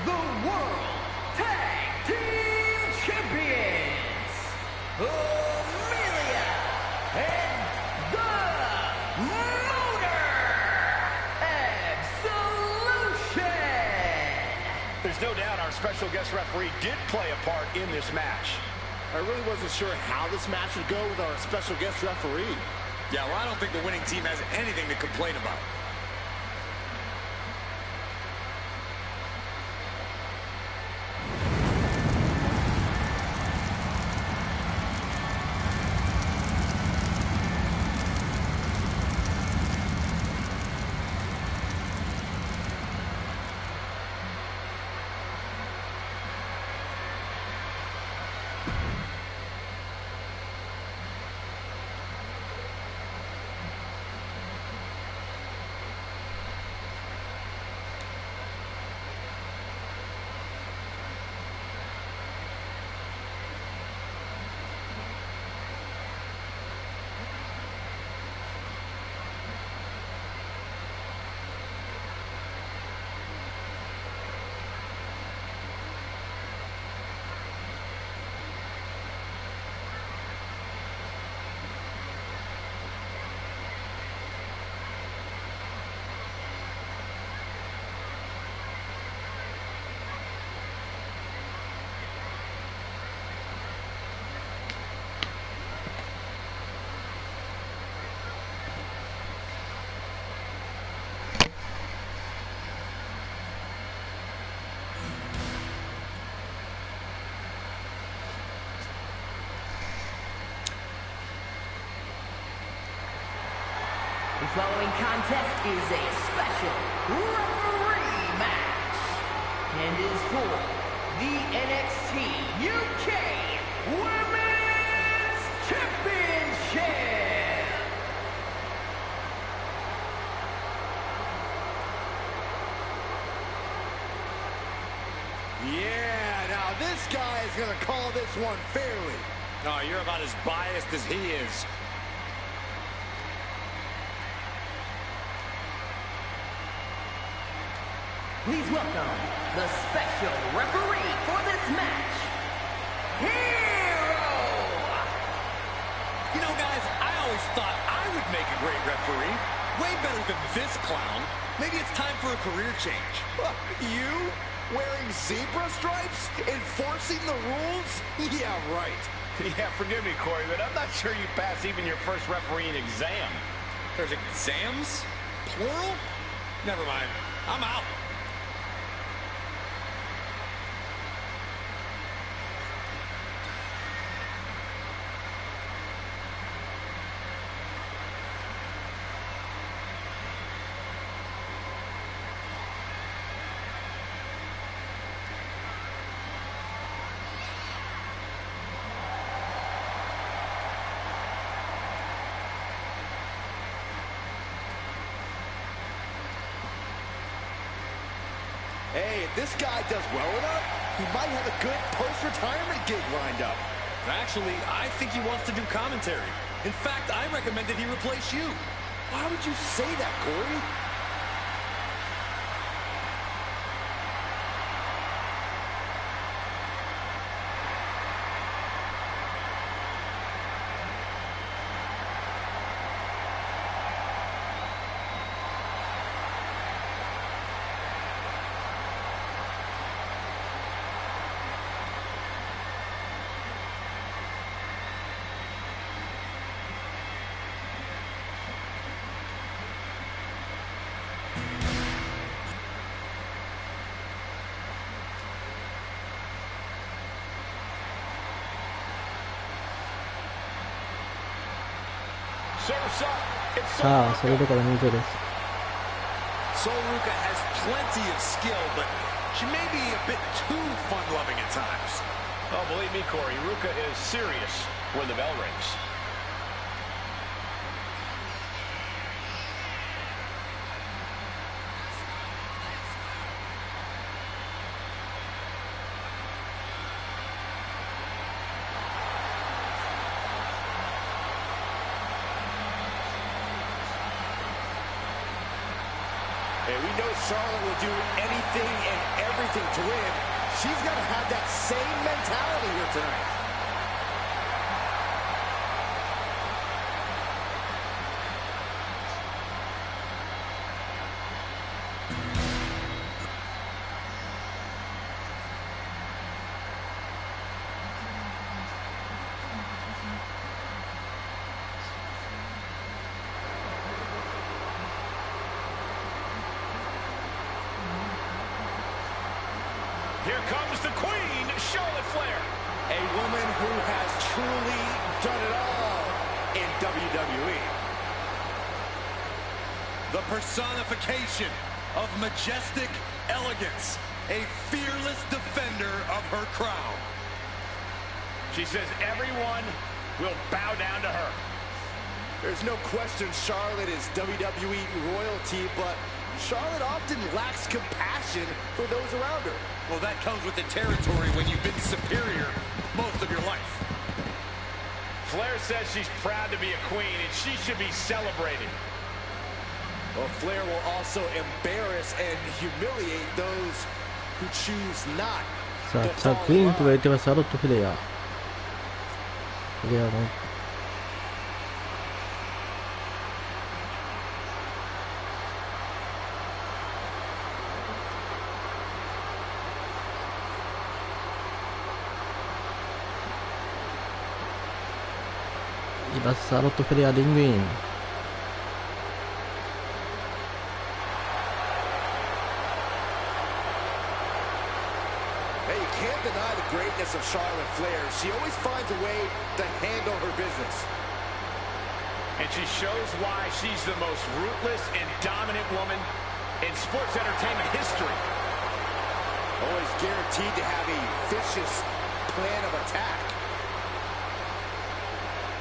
the World Tag Team Champions, Amelia and the Motor Absolution. There's no doubt our special guest referee did play a part in this match. I really wasn't sure how this match would go with our special guest referee. Yeah, well, I don't think the winning team has anything to complain about. following contest is a special referee match and is for the NXT UK Women's Championship. Yeah, now this guy is going to call this one fairly. Oh, you're about as biased as he is. Please welcome the special referee for this match, Hero! You know, guys, I always thought I would make a great referee. Way better than this clown. Maybe it's time for a career change. You? Wearing zebra stripes? Enforcing the rules? Yeah, right. Yeah, forgive me, Corey, but I'm not sure you pass even your first refereeing exam. There's exams? Plural? Never mind. I'm out. Hey, if this guy does well enough, he might have a good post-retirement gig lined up. Actually, I think he wants to do commentary. In fact, I recommended he replace you. Why would you say that, Corey?さあ、それでから入場です。Sol Ruca has plenty of skill, but she may be a bit too fun-loving at times. Oh, believe me, Corey, Ruca is serious when the bell rings. Hey, we know Charlotte will do anything and everything to win. She's got to have that same mentality here tonight. Here comes the Queen, Charlotte Flair. A woman who has truly done it all in WWE. The personification of majestic elegance. A fearless defender of her crown. She says everyone will bow down to her. There's no question Charlotte is WWE royalty, but Charlotte often lacks compassion for those around her. Well, that comes with the territory when you've been superior most of your life. Flair says she's proud to be a queen, and she should be celebrated. Well, Flair will also embarrass and humiliate those who choose not さ to あ、ザ・ follow クイーンと言わ her. れてはシャーロット・フレア。フレアのいます、シャーロット・フレア、リングイン。Hey, you can't deny the greatness of Charlotte Flair. She always finds a way to handle her business. And she shows why she's the most ruthless and dominant woman in sports entertainment history. Always guaranteed to have a vicious plan of attack.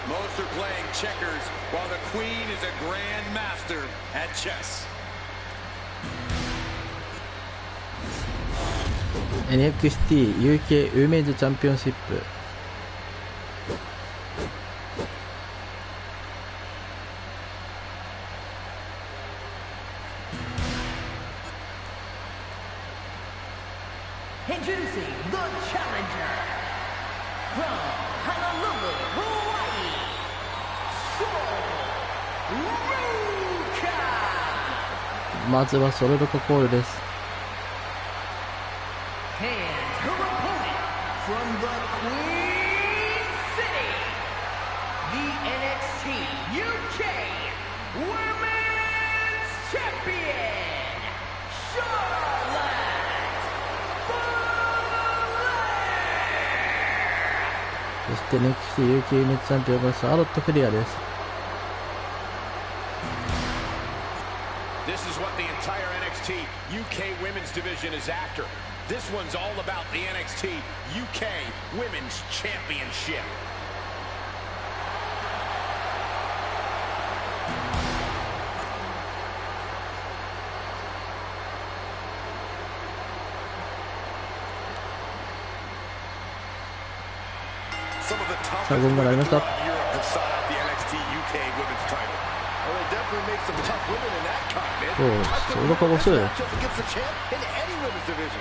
Most are playing checkers while the queen is a grand master at chess. NXT UK ウーメンズチャンピオンシップ。Introducing the challenger from Honolulu, Hawaii, Ruka. まずはソルドココールです。And her opponent from the Queen City, the NXT UK Women's Champion, Charlotte. そして NXT UK ウーメンズチャンピオンがシャーロット・フレアです。This is what the entire NXT UK Women's Division is after. This one's all about the NXT UK Women's Championship. Some of the さあ、 toughest ゴングが鳴りま women した。 throughout Europe have sought out the NXT UK Women's title. Well, they definitely make some tough women in that continent. おう、ソルドコ面白いよ。 Just against the champ in any women's division.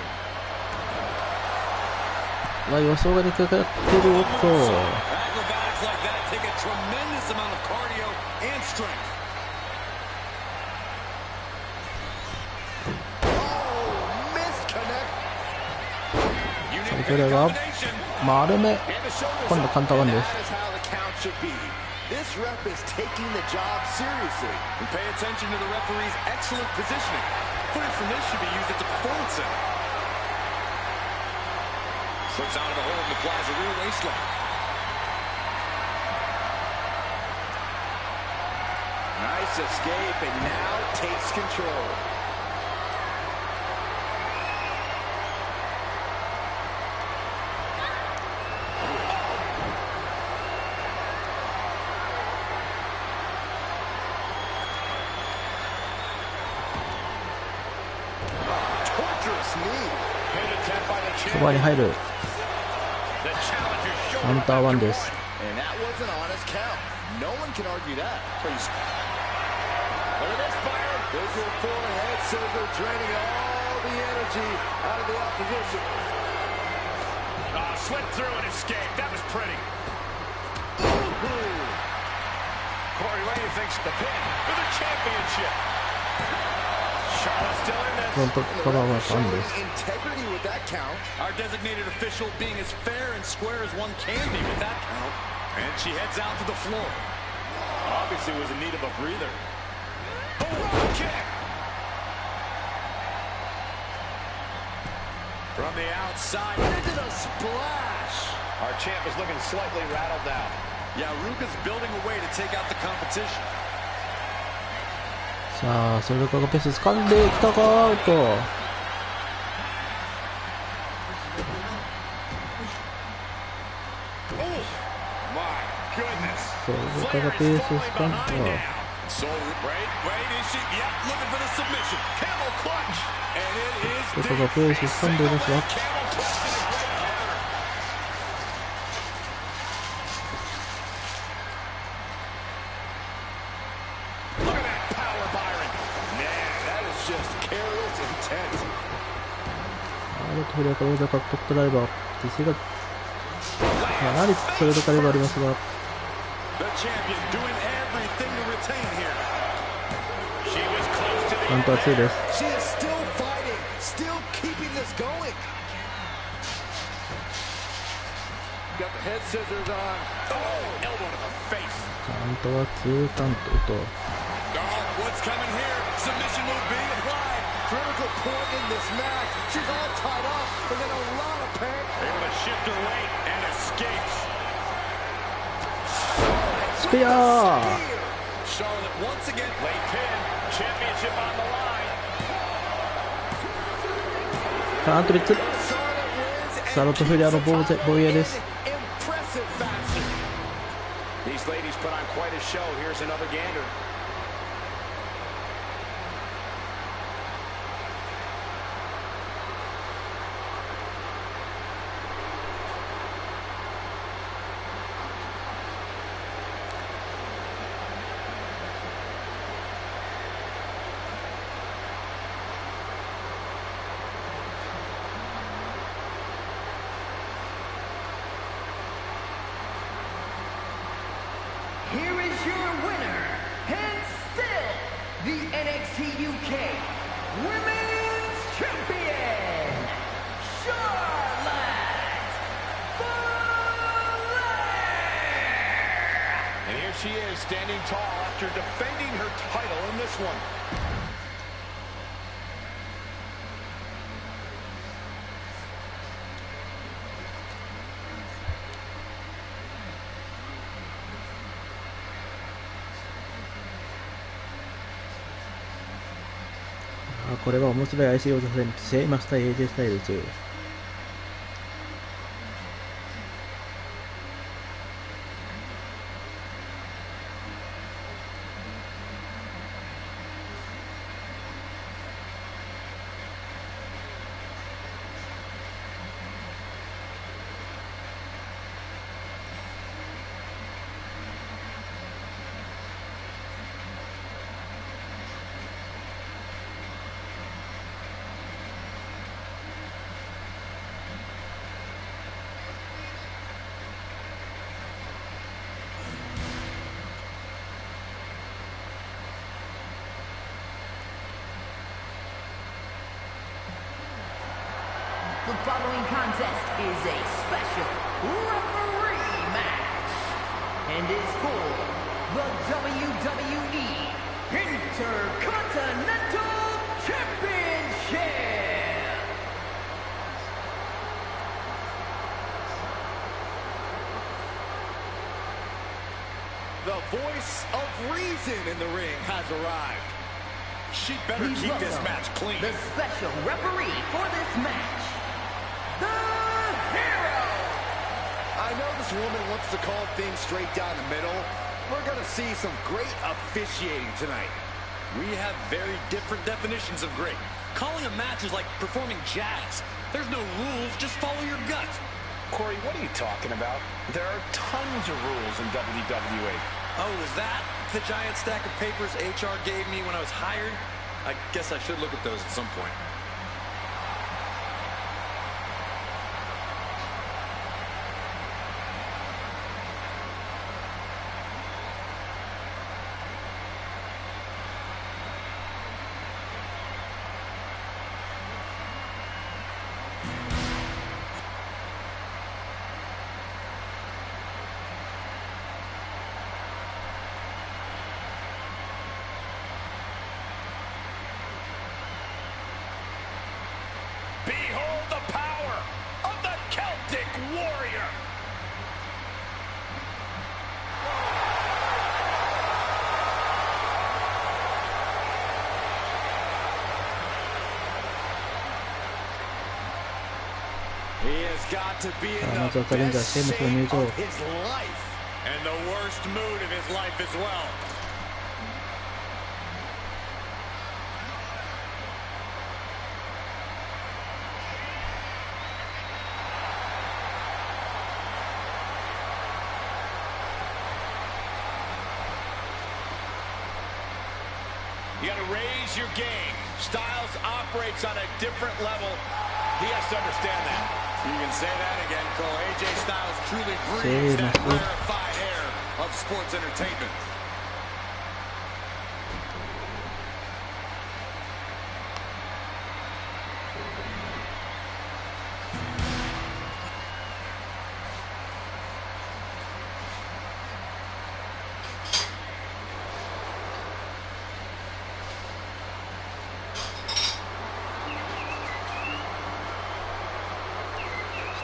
まあ予想が出かかってる音。 Acrobatics like that take a tremendous amount of cardio and strength. Oh, misconnect. これが丸め。今度カウンターワンです。 That is how the count should be. This rep is taking the job seriously. And pay attention to the referee's excellent positioning. Footage from this should be used at the performance center. Slips out of the hole and applies a rear waistlock. Nice escape, and now takes control. Torturous knee. そばに入る。カウンターワンです。 And that was an honest count. No one can argue that. Please. Look at this fire. Visual forehead scissor draining all the energy out of the opposition. Slipped through and escaped. That was pretty. Corey, what do you think's the pin for the championship? Charlotte's still in this. フロントカバーはワンです。 Integrity with that count. Our designated official being as fair and square as one can be with that count. And she heads out to the floor. Obviously was in need of a breather. Oh, kick! From the outside, into the splash. Our champ is looking slightly rattled now. Yeah, Ruka's building a way to take out the competition. さあ、ソルドコがペース掴んできたか、アウト。Oh, my goodness. ソルドコがペース掴んだ。 So, wait, is she? Yep, looking for the submission. Camel clutch. And it is ソルドコがペース掴んでいますが。 フレアから王座獲得となれば実勢がかなりソルドカリがありますが、カウンター2です。カウントは2カウントと。Critical point in this match. She's all tied up and in a lot of pain. Able to shift her weight and escapes. スペアー。Charlotte once again. Late pin, championship on the line. さあアントレッツ、サロットフェリアの防衛です。 Impressive fashion. These ladies put on quite a show. Here's another gander. Here is your winner, and still the NXT UK Women's Champion, Charlotte Flair! And here she is, standing tall after defending her title in this one.あ、これは面白い IC 王座戦、シェイマス対 AJ スタイルズ。The following contest is a special referee match and is for the WWE Intercontinental Championship. The voice of reason in the ring has arrived. She better Please keep this welcome match clean. the special referee for this match, the Hero. I know this woman wants to call things straight down the middle. We're going to see some great officiating tonight. We have very different definitions of great. Calling a match is like performing jazz. There's no rules, just follow your gut. Corey, what are you talking about? There are tons of rules in WWE. Oh, is that the giant stack of papers HR gave me when I was hired? I guess I should look at those at some point. Behold the power of the Celtic Warrior! He has got to be in Ah, the no, challenge best Sheamus shape will of use his life. And the worst mood of his life as well. You got to raise your game. Styles operates on a different level. He has to understand that. You can say that again, Cole. AJ Styles truly Sí, breathes that no sé. rarefied air of sports entertainment.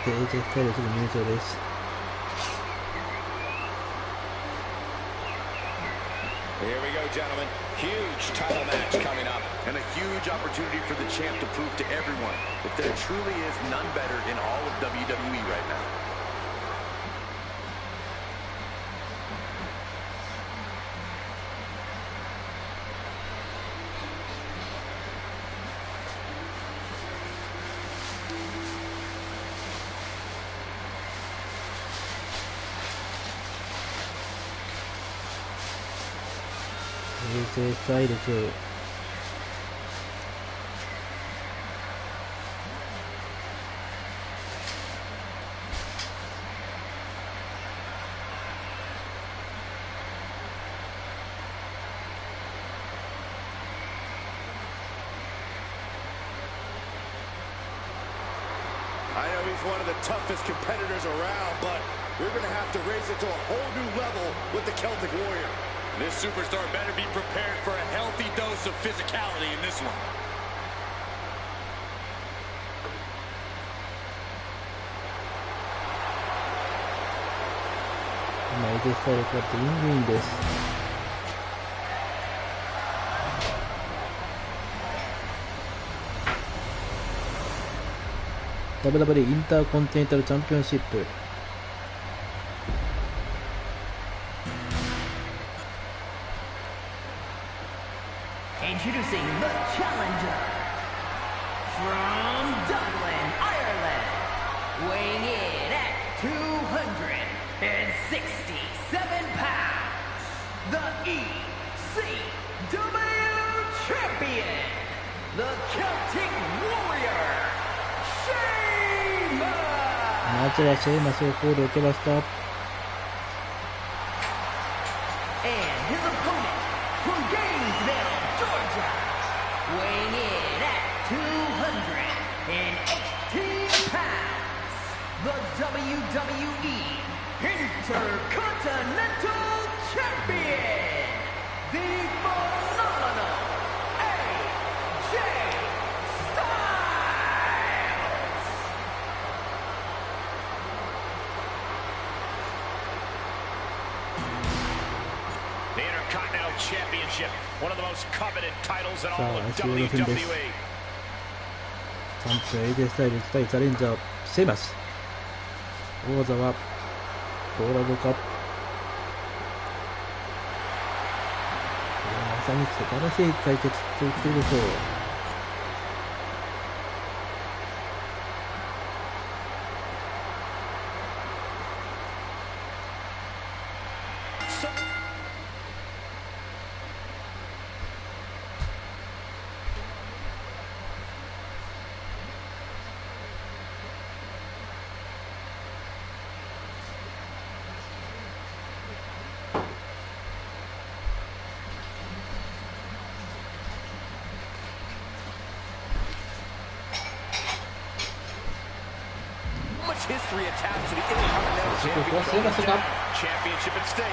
AJ スタイルズの入場です。Here we gentlemen, huge title match coming up. And a huge opportunity for the champ to prove to everyone that there truly is none better in all of WWE right now. AJ スタイルズ、I know he's one of the toughest competitors around, but we're going to have to raise it to a whole new level with the Celtic Warrior. This superstar better be prepared for a healthy dose of physicality in this one. AJ スタイルズがリングインです。WWE インターコンチネンタルチャンピオンシップ、Introducing the challenger from Dublin, Ireland, weighing in at 267 pounds, the ECW champion, the Celtic Warrior, Sheamus! まずはシェイマスをコールを受けました。And his opponent from Gainesville, Georgia, weighing in at 218 pounds, the WWE Intercontinental Champion, the phenomenal AJ Styles. The Intercontinental Championship, one of the most coveted titles in all さあ of 足技戦です。 WWE. チャンピオン AJ スタイルズ対チャレンジャーシェイマス、王座はどうなるか。まさに素晴らしい対決と言っているでしょう。History attached to the Intercontinental ここはシェイマスが Championship at stake.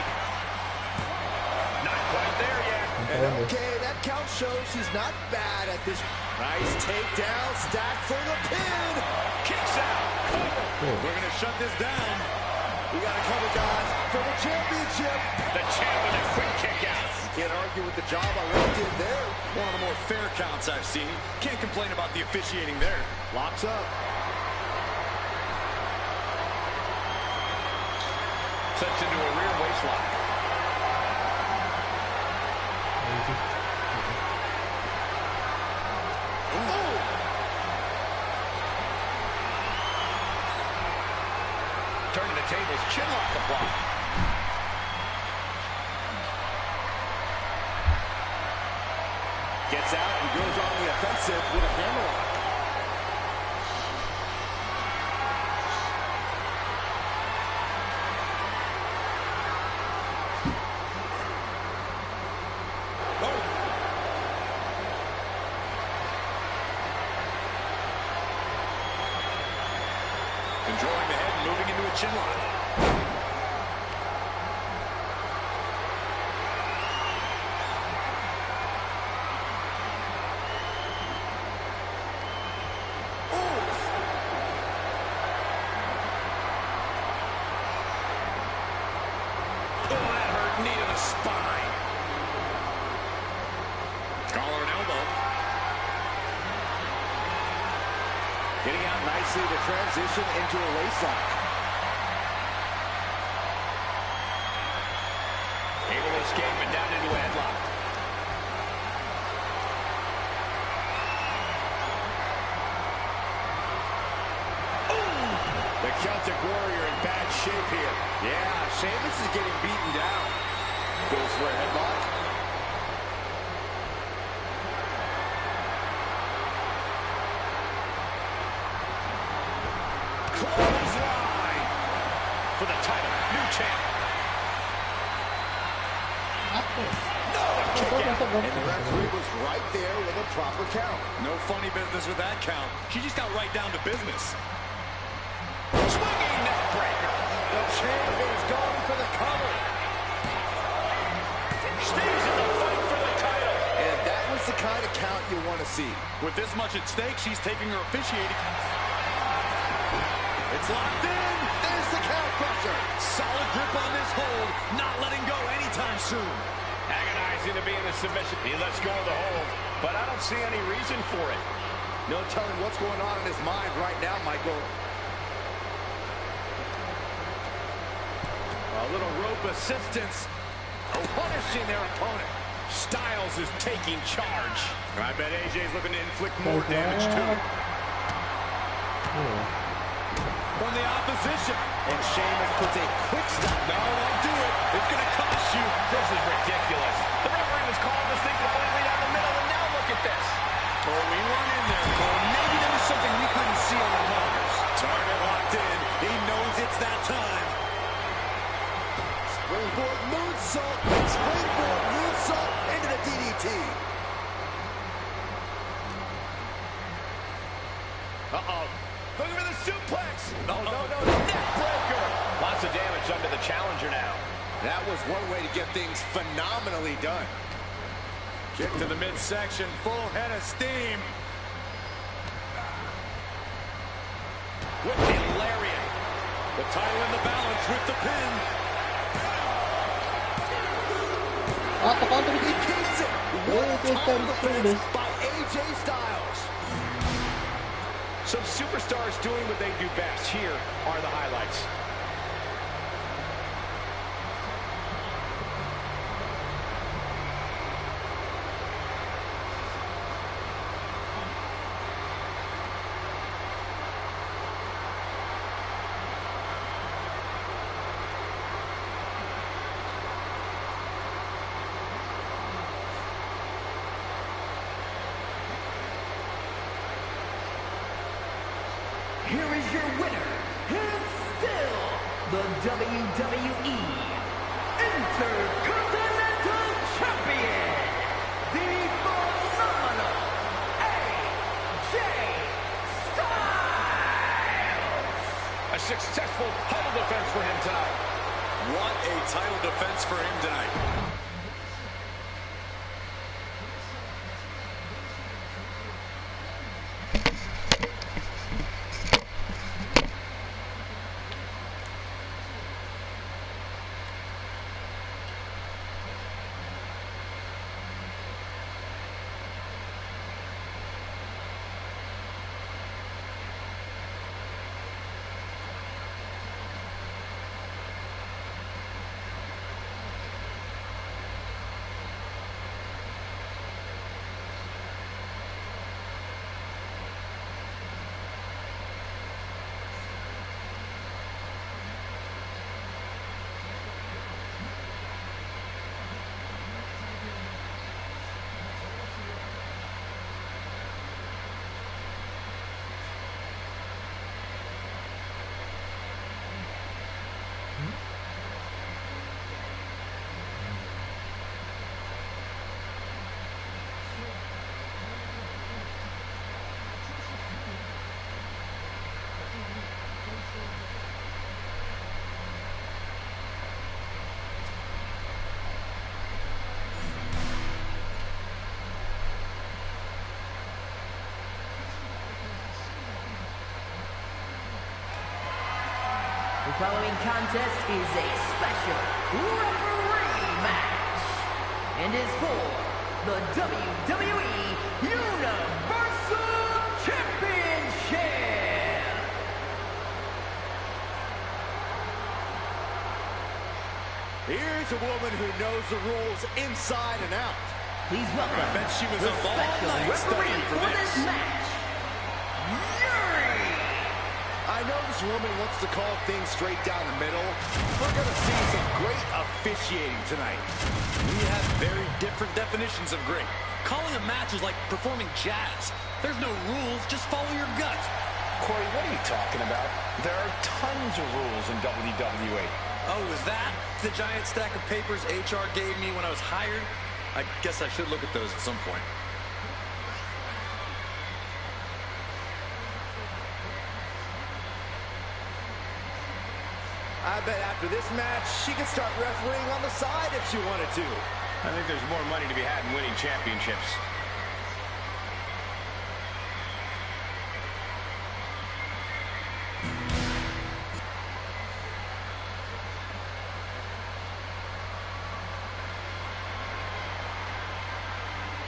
Not quite there yet. And okay, that count shows he's not bad at this. Nice takedown, stack for the pin. Kicks out. Cover. We're going to shut this down. We got to cover, guys, for the championship. The champ with a quick kick out. Can't argue with the job I already did there. One of the more fair counts I've seen. Can't complain about the officiating there. Locks up. Sets into a rear waistlock. Turning the tables, chin lock applied. Gets out and goes on the offensive with a hammerlock. Controlling the head and moving into a chin lock. nicely to transition into a lace lock. Able to escape and down into a headlock. The Celtic Warrior in bad shape here. Yeah, Sheamus is getting beaten down. Goes for a headlock. Clothesline for the title. New champ. And the referee was right there with a proper count. No funny business with that count. She just got right down to business. Swinging neck breaker. The champ is going for the cover. Stays in the fight for the title. And that was the kind of count you want to see. With this much at stake, she's taking her officiating. It's locked in. There's the count crusher. Solid grip on this hold. Not letting go anytime soon. Agonizing to be in a submission. He lets go of the hold, but I don't see any reason for it. No telling what's going on in his mind right now, Michael. A little rope assistance. Punishing their opponent. Styles is taking charge. I bet AJ's looking to inflict more damage too. From the opposition. And Sheamus puts a quick stop. No, don't do it. It's going to cost you. This is ridiculous. The referee was calling this thing completely down the middle, and now look at this. Oh, we weren't in there, Cole. Maybe there was something we couldn't see on the monitors. Target locked in. He knows it's that time. Springboard moonsault. Springboard moonsault into the DDT. Uh-oh. Looking for the suplex. No. Neck breaker. Lots of damage done to the challenger now. That was one way to get things phenomenally done. Kick to the midsection. Full head of steam. Whipping lariat. The title in the balance with the pin. He keeps it. One by AJ Styles. Some superstars doing what they do best. Here are the highlights. Here is your winner, and still the WWE Intercontinental Champion, the phenomenal AJ Styles. A successful title defense for him tonight. What a title defense for him tonight. The following contest is a special referee match and is for the WWE Universal Championship. Here's a woman who knows the rules inside and out. Please welcome I bet she was the up all special night referee studying for for this. this match, Yuri! I know this woman wants to call things straight down the middle. We're going to see some great officiating tonight. We have very different definitions of great. Calling a match is like performing jazz. There's no rules, just follow your gut. Corey, what are you talking about? There are tons of rules in WWE. Oh, is that the giant stack of papers HR gave me when I was hired? I guess I should look at those at some point. I bet after this match, she could start refereeing on the side if she wanted to. I think there's more money to be had in winning championships.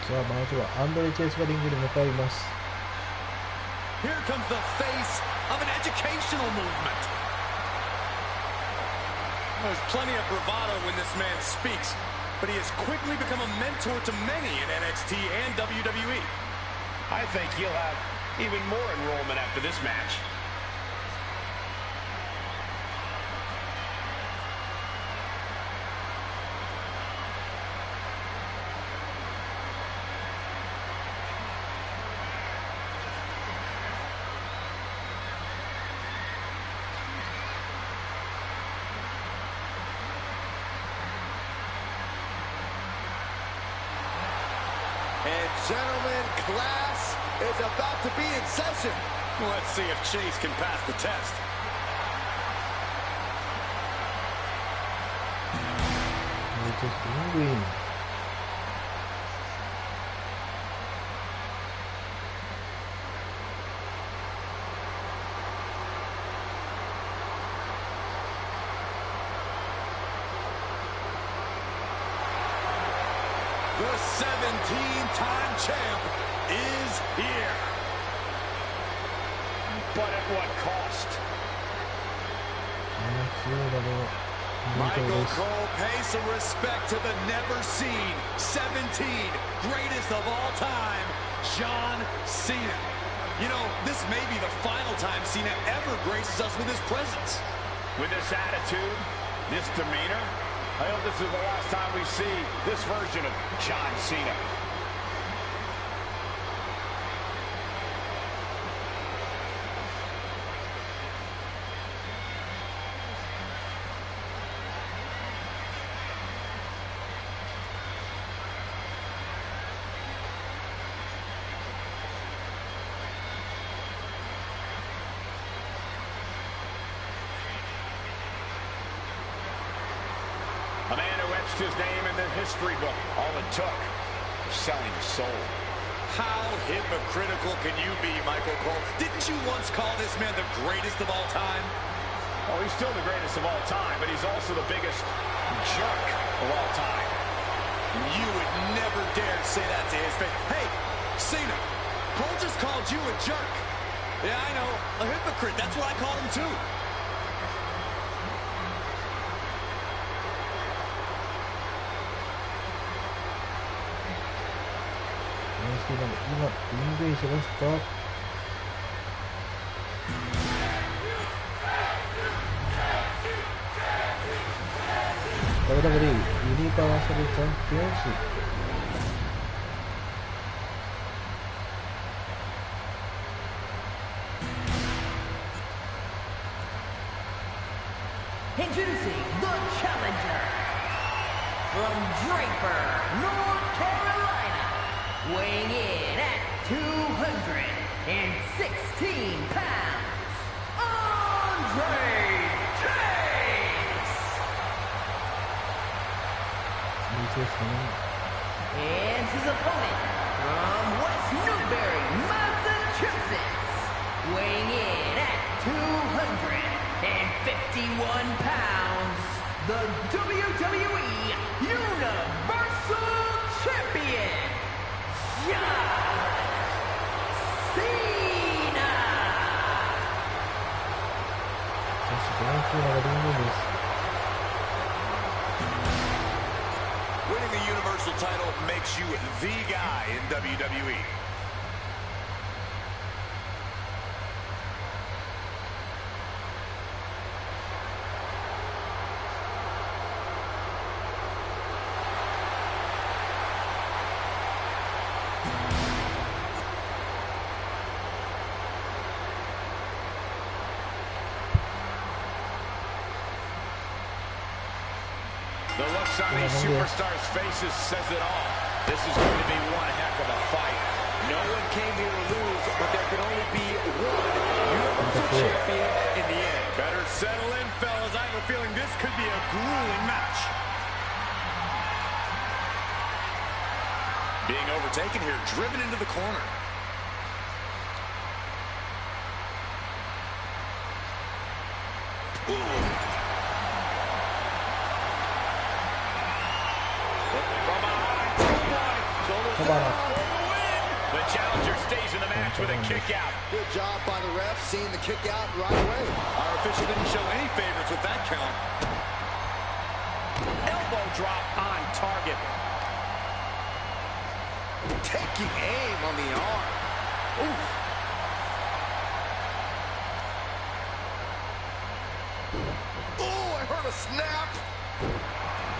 So, まずはアンドレ・チェイスがリングに向かいます。 Here comes the face of an educational movement. There's plenty of bravado when this man speaks, but he has quickly become a mentor to many in NXT and WWE. I think he'll have even more enrollment after this match. And gentlemen, class is about to be in session. Let's see if Chase can pass the test. The 17-time champ is here. But at what cost? Michael Cole pays some respect to the never-seen 17 greatest of all time, John Cena. You know, this may be the final time Cena ever graces us with his presence. With this attitude, this demeanor, I hope this is the last time we see this version of John Cena. A man who etched his name in the history book. All it took was selling his soul. How hypocritical can you be, Michael Cole? Didn't you once call this man the greatest of all time? Oh, he's still the greatest of all time, but he's also the biggest jerk of all time. You would never dare say that to his face. Hey, Cena, Cole just called you a jerk. Yeah, I know, a hypocrite. That's what I called him too.今、リングインしました。WWE ユニバーサルチャンピオンシップ。Introducing the challenger from Draper, North Carolina, weighing in at 216 pounds, Andre Chase! And his opponent from West Newbury, Massachusetts, weighing in at 251 pounds, the WWE Universal Champion, John Cena! そしてジョン・シーナがリングインです。Winning the Universal title makes you the guy in WWE. The looks on these superstars' faces says it all. This is going to be one heck of a fight. No one came here to lose, but there can only be one Universal Champion in the end. Better settle in, fellas. I have a feeling this could be a grueling match. Being overtaken here, driven into the corner. Ooh. The challenger stays in the match with a kick out. Good job by the ref, seeing the kick out right away. Our official didn't show any favorites with that count. Elbow drop on target. Taking aim on the arm. Oof. Oh, I heard a snap.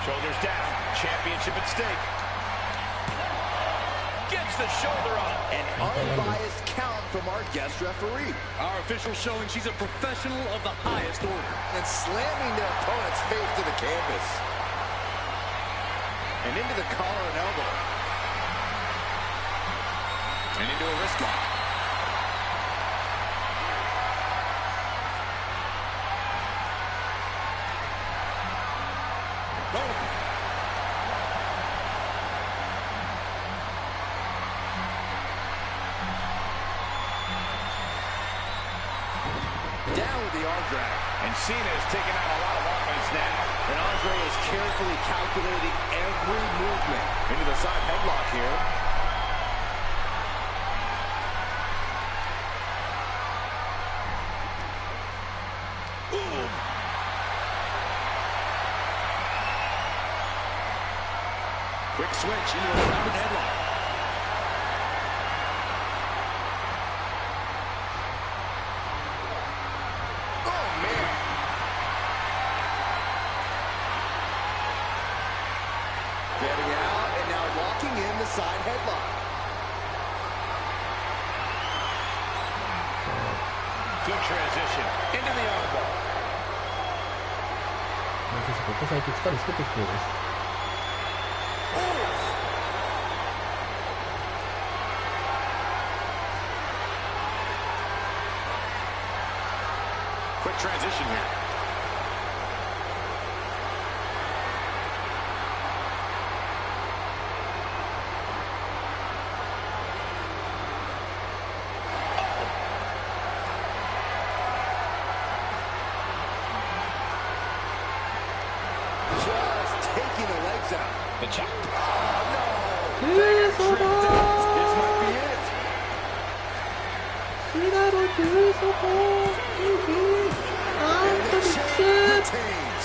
Shoulders down, championship at stake. Gets the shoulder up. An unbiased count from our guest referee. Our official showing she's a professional of the highest order. And slamming their opponent's face to the canvas. And into the collar and elbow. And into a wrist lock. Down with the arm drag. And Cena is taking out a lot of offense now. And Andre is carefully calculating every movement. Into the side headlock here. Ooh. Quick switch into a rapid headlock. Side headlock. Good transition into the elbow. ここ最近疲れつけてきてるです。Quick transition here. The chop. Oh, no. This might be it. And the champ retains.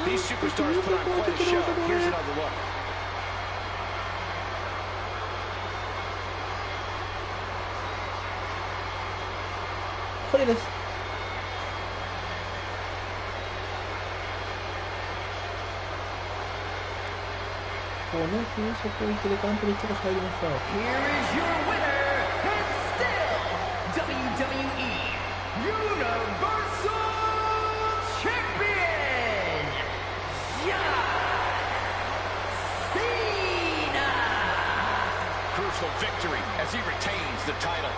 These superstars put on quite a show. Here's another look. Here is your winner, and still WWE Universal Champion, John Cena. Crucial victory as he retains the title.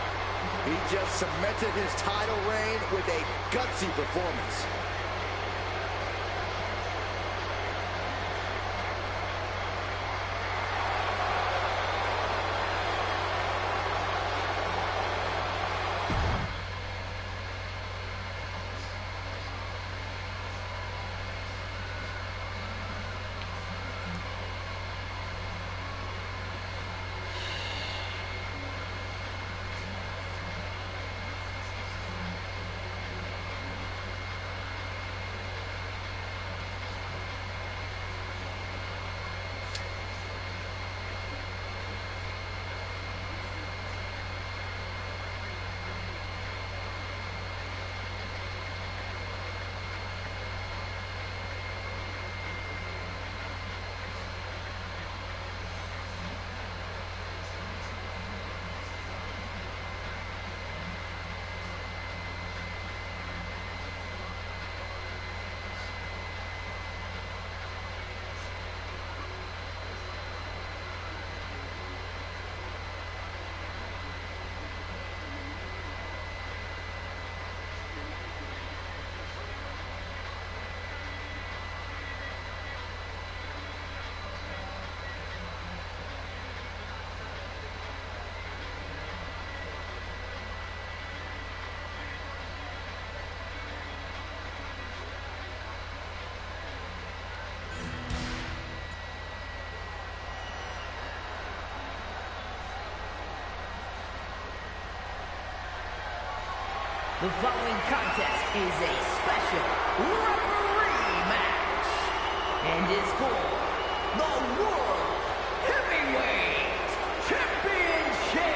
He just cemented his title reign with a gutsy performance. The following contest is a special referee match and is for the World Heavyweight Championship.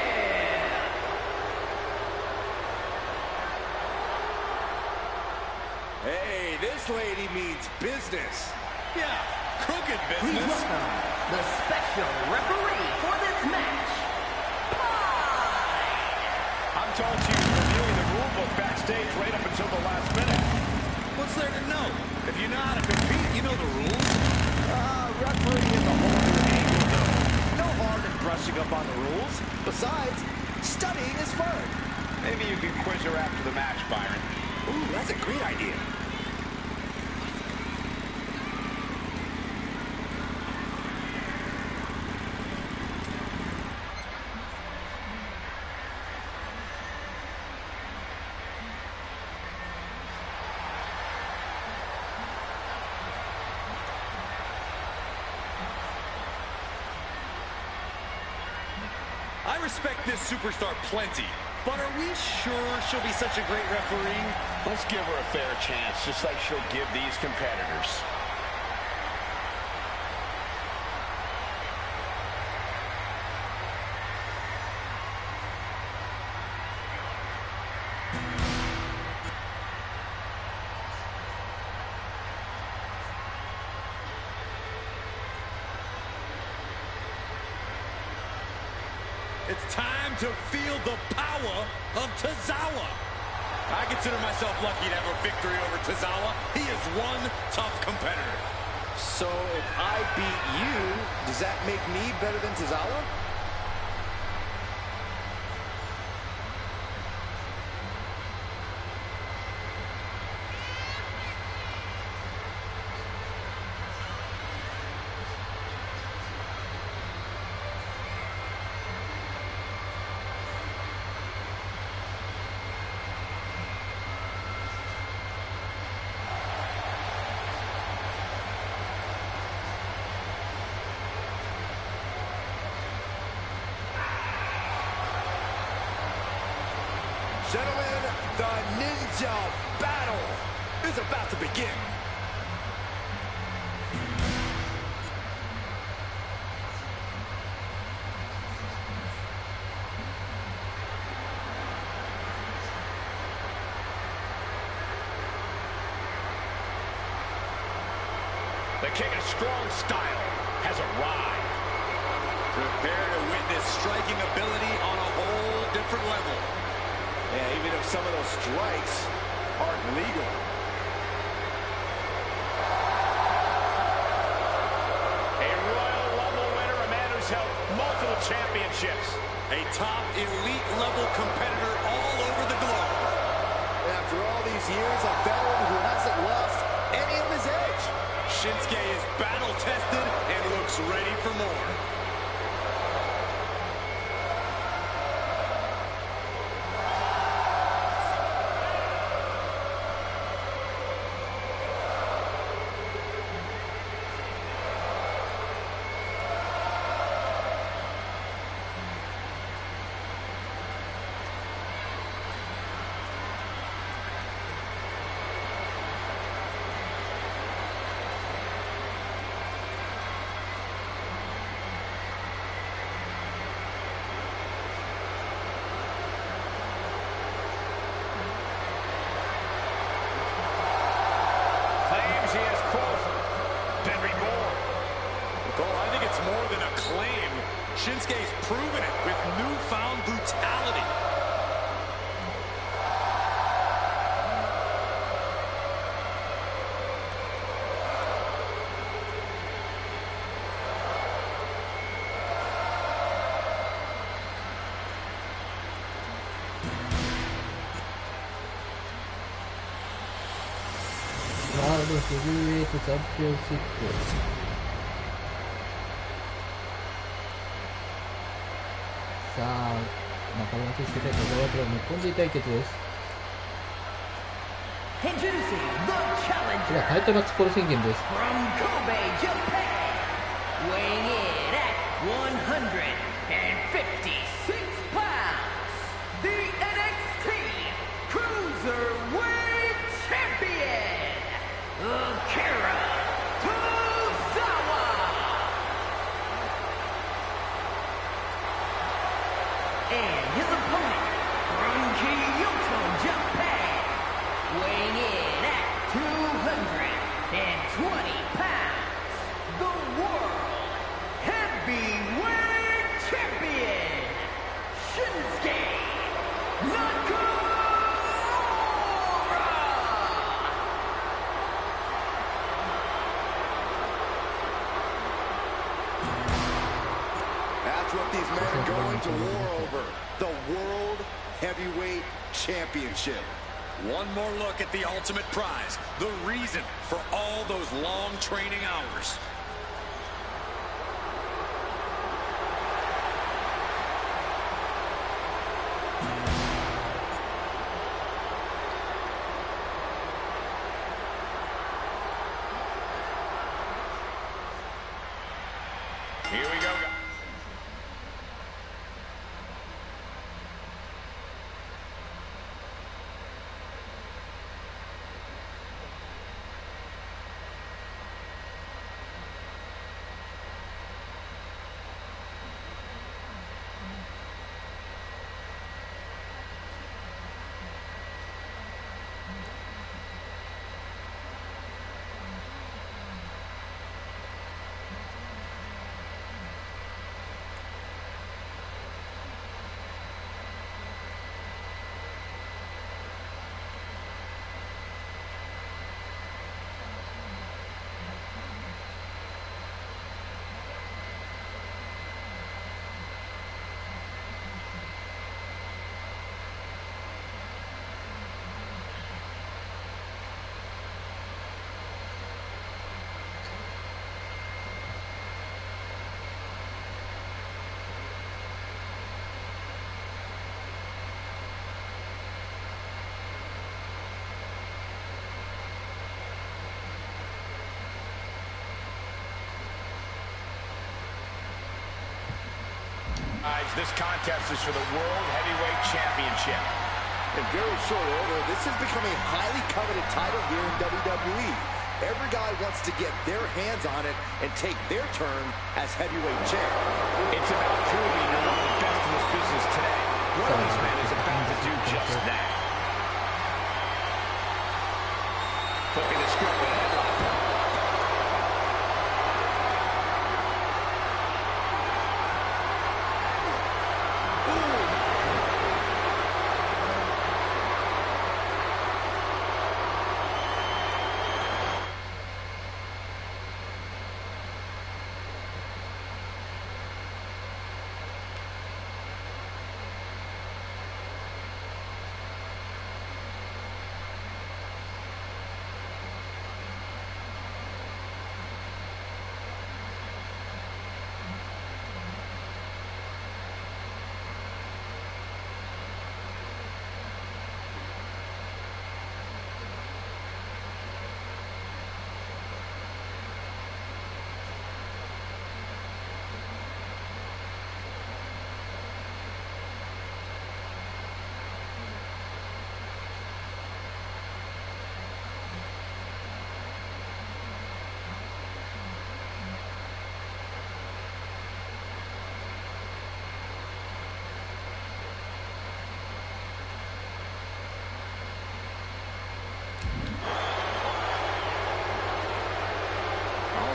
Hey, this lady means business. Yeah, crooked Please business. welcome the special referee for this match, I'm told she was reviewing the rule book backstage right up until the last minute. What's there to know? If you know how to compete, you know the rules. Refereeing is a whole new angle, though. No harm in brushing up on the rules. Besides, studying is fun. Maybe you can quiz her after the match, Byron. Ooh, that's a great idea. I respect this superstar plenty, but are we sure she'll be such a great referee? Let's give her a fair chance, just like she'll give these competitors. It's time to feel the power of Tozawa. I consider myself lucky to have a victory over Tozawa. He is one tough competitor. So if I beat you, does that make me better than Tozawa? Gentlemen, the ninja battle is about to begin. The king of strong style has arrived. Prepare to witness striking ability on a whole different level. Yeah, even if some of those strikes aren't legal. A Royal Rumble winner, a man who's held multiple championships. A top elite level competitor all over the globe. And after all these years, a veteran who hasn't lost any of his edge. Shinsuke is battle tested and looks ready for more. Claims he has, quote, been reborn. Cole, I think it's more than a claim. Shinsuke's proven it with newfound brutality. World Heavyweight Championship さあ、中村俊輔対小沢プロ日本人対決です。 Introducing the では challenger タイトルマッチコール宣言です。 from Kobe, Japan, weighing in at 156 pounds, the NXT Cruiserweight That's what these men are going to war over. The World Heavyweight Championship. One more look at the ultimate prize, the reason for all those long training hours. Here we go. This contest is for the World Heavyweight Championship. In very short order, this is becoming a highly coveted title here in WWE. Every guy wants to get their hands on it and take their turn as heavyweight champ. It's about proving you're one of the best in this business today. One of these men is about to do just that. Flipping the script with a headlock.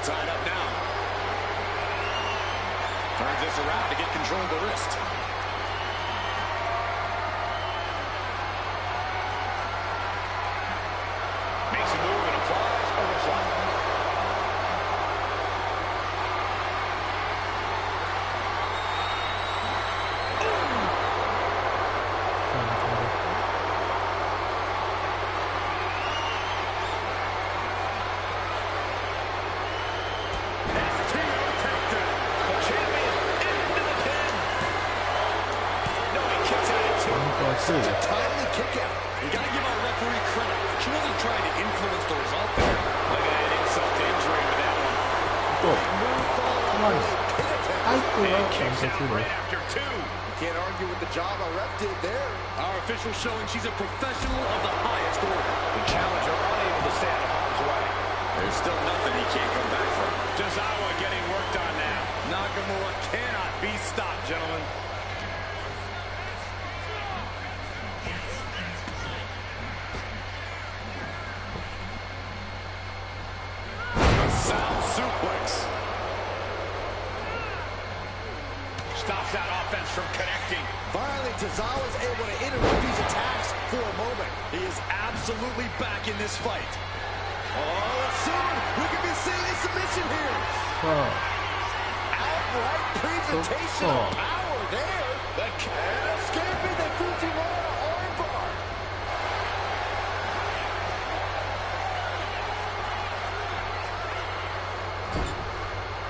Tied up now. Turns this around to get control of the wrist. Makes a move and applies a reflect. Such a timely kick out. You gotta give our referee credit. She wasn't trying to influence the result there. Look at that insult to injury with that one. And kicks out right after two. You can't argue with the job our ref did there. Our official showing she's a professional of the highest order. The challenger unable to stay out of harm's way. There's still nothing he can't come back from. Tozawa getting worked on now. Nakamura cannot be stopped, gentlemen. Stops that defense from connecting. Finally, Tozawa's able to interrupt these attacks for a moment. He is absolutely back in this fight. Oh, soon we could be seeing a submission here. Outright presentation of power there. The can escaping the Fujiwara armbar.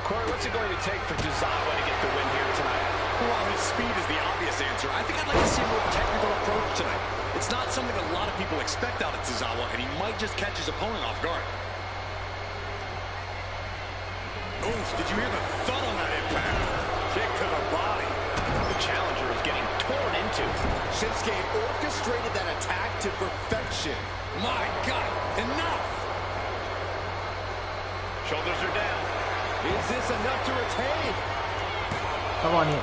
Corey, what's it going to take for Tozawa to get the win here tonight? Well, his speed is the obvious answer. I think I'd like to see a more technical approach tonight. It's not something a lot of people expect out of Tozawa, and he might just catch his opponent off guard. Oof, did you hear the thud on that impact? Kick to the body. The challenger is getting torn into. Shinsuke orchestrated that attack to perfection. My God, enough! Shoulders are down. Is this enough to retain? カバーに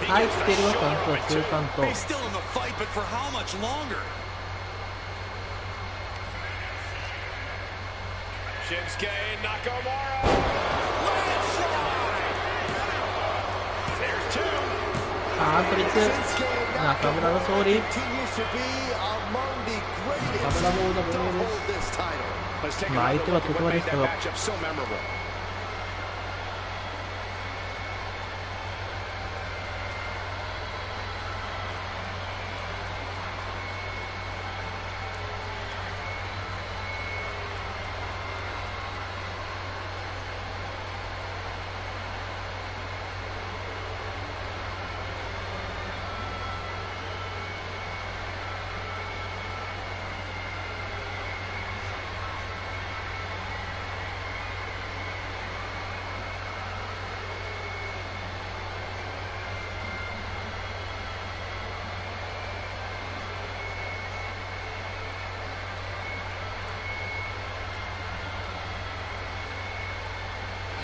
入ってるわけなんですよ、中間と。 He's still in the fight, but for how much longer? Shinsuke Nakamura. There's two. あー、トリック。中村の勝利。 Continues to be among the greatest 中村も to ダブル hold です。 this title. Let's take a まあ相 look 手は at ここ what で made すけ that ど。 matchup so memorable.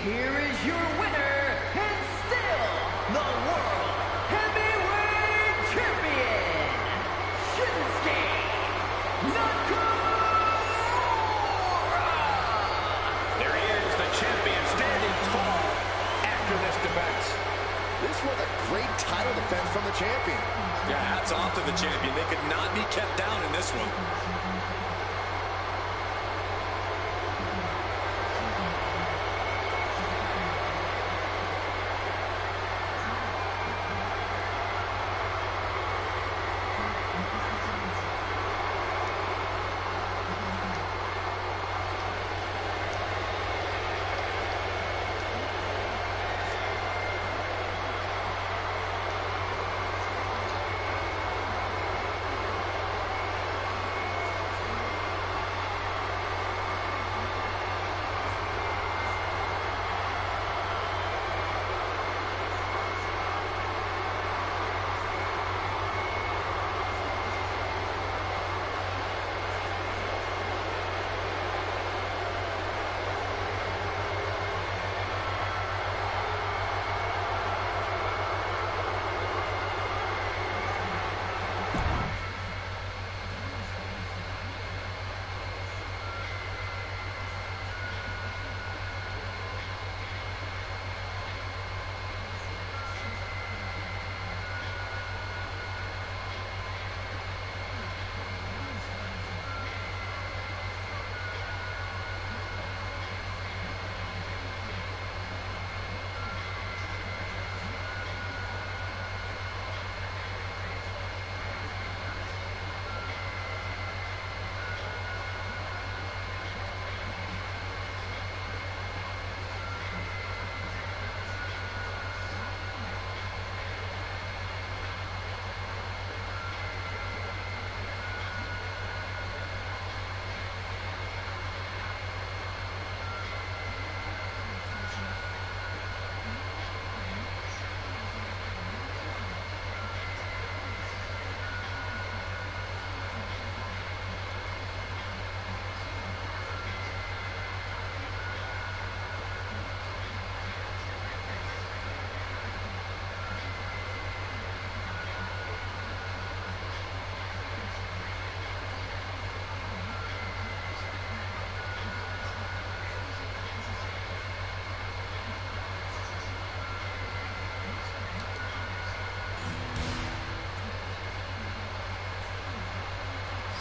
Here is your winner, and still the World Heavyweight Champion, Shinsuke Nakamura! There he is, the champion, standing tall after this defense. This was a great title defense from the champion. Yeah, hats off to the champion. They could not be kept down in this one.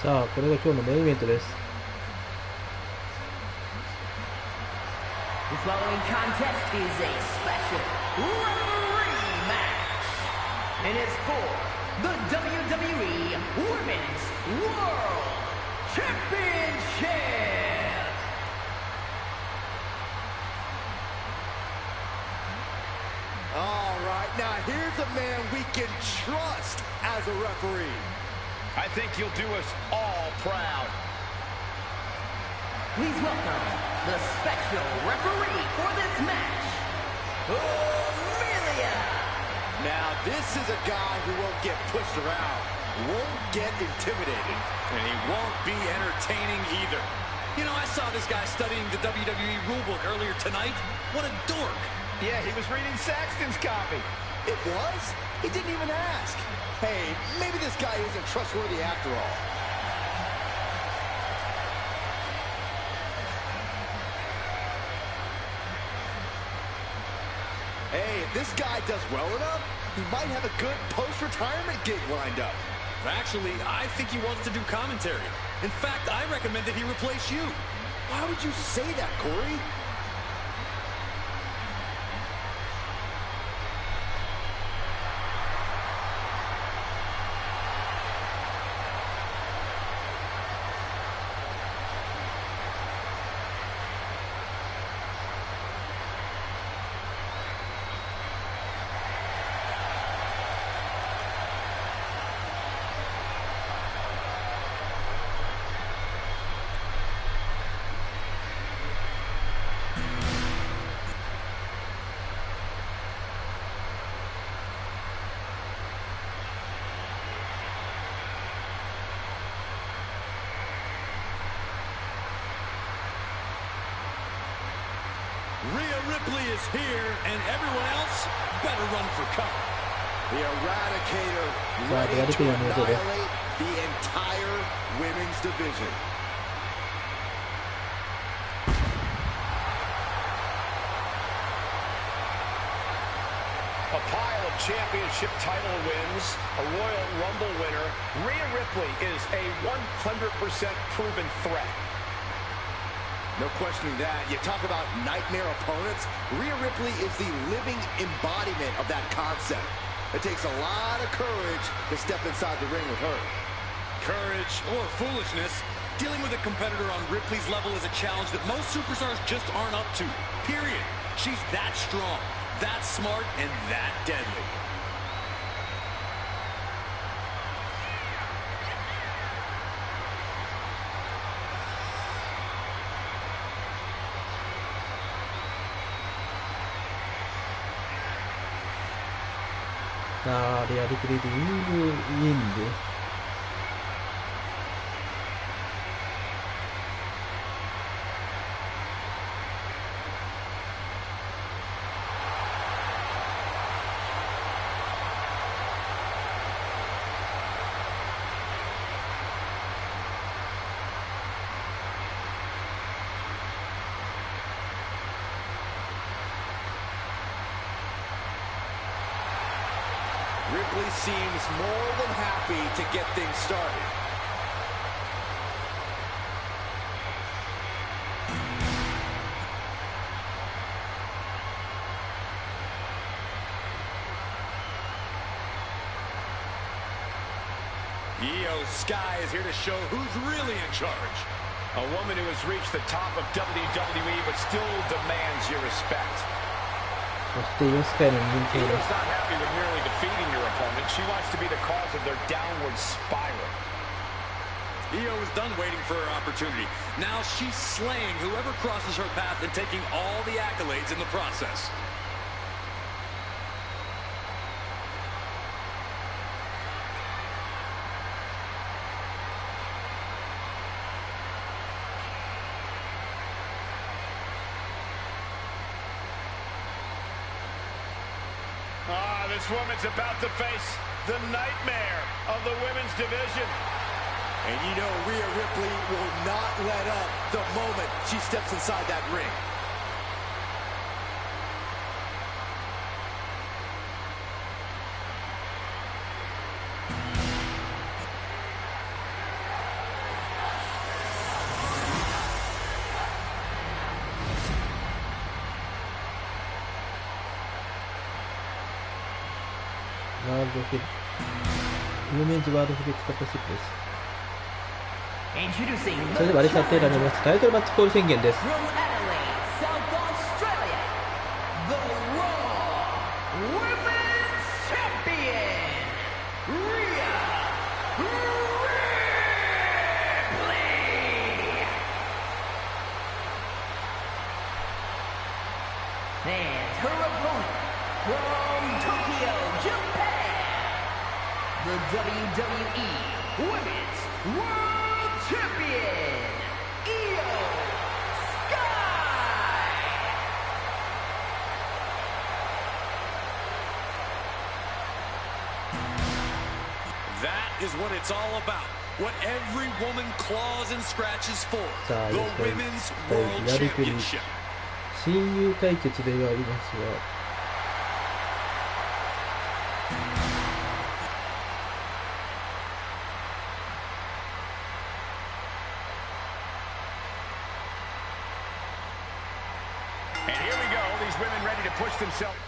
さあ、これが今日のメインイベントです。The following contest is a special referee match and it's for the WWE Women's World Championship. All right, now here's a man we can trust as a referee. I think you'll do us all proud. Please welcome the special referee for this match, Amelia. Now, this is a guy who won't get pushed around, won't get intimidated, And he won't be entertaining either. You know, I saw this guy studying the WWE rulebook earlier tonight. What a dork. Yeah, he was reading Saxton's copy. It was? He didn't even ask. Hey, maybe this guy isn't trustworthy after all. Hey, if this guy does well enough, he might have a good post-retirement gig lined up. Actually, I think he wants to do commentary. In fact, I recommend that he replace you. Why would you say that, Corey? Rhea Ripley is here, and everyone else better run for cover. The Eradicator Right, ready to Eradicator knows it. annihilate the entire women's division. A pile of championship title wins, a Royal Rumble winner. Rhea Ripley is a 100% proven threat. No questioning that. You talk about nightmare opponents. Rhea Ripley is the living embodiment of that concept. It takes a lot of courage to step inside the ring with her. Courage or foolishness, dealing with a competitor on Ripley's level is a challenge that most superstars just aren't up to. Period. She's that strong, that smart, and that deadly. 자, 레아 리플레이드 인드. Ripley seems more than happy to get things started. Io Sky is here to show who's really in charge. A woman who has reached the top of WWE but still demands your respect. そしてイオスカイの人気で Io's す。 not happy with merely defeating your opponent. She wants to be the cause of their downward spiral. Io is done waiting for her opportunity. Now she's slaying whoever crosses her path and taking all the accolades in the process. This woman's about to face the nightmare of the women's division. And you know Rhea Ripley will not let up the moment she steps inside that ring. 合してウィメンズワールドヘビーチャンピオンシップです。 Introducing それではアレクサンデーラのタイトルマッチコール宣言です。 from Adelaide, South Australia, the Raw Women's Champion, Rhea Ripley. And her opponent from Tokyo, Japan, the WWE Women's World Champion, Io Sky. That is what it's all about. What every woman claws and scratches for. さあ、 The やっぱり Women's や World りくり Championship. 親友対決ではありますが、 And here we go. These women ready to push themselves.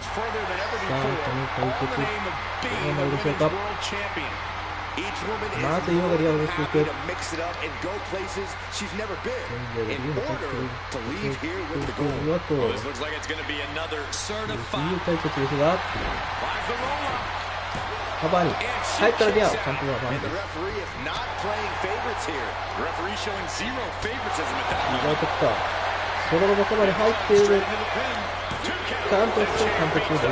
Further than ever before, all in the name of being a women's world champion. Each woman is まず今がリアルです happy to mix it up and go places she's never been in order to leave here with the gold. あと Well, this looks like it's going to be another 親 certified. 友対決ですが、 Finds the roll up. カバーに入ったらリアをちゃんとはバン And で the す。 referee is not playing favorites here. The referee showing zero favoritism at that 意 moment. 外ときた。そのままカバーに入っている。 Straight into the pin. Two count. ちゃんとして完璧です。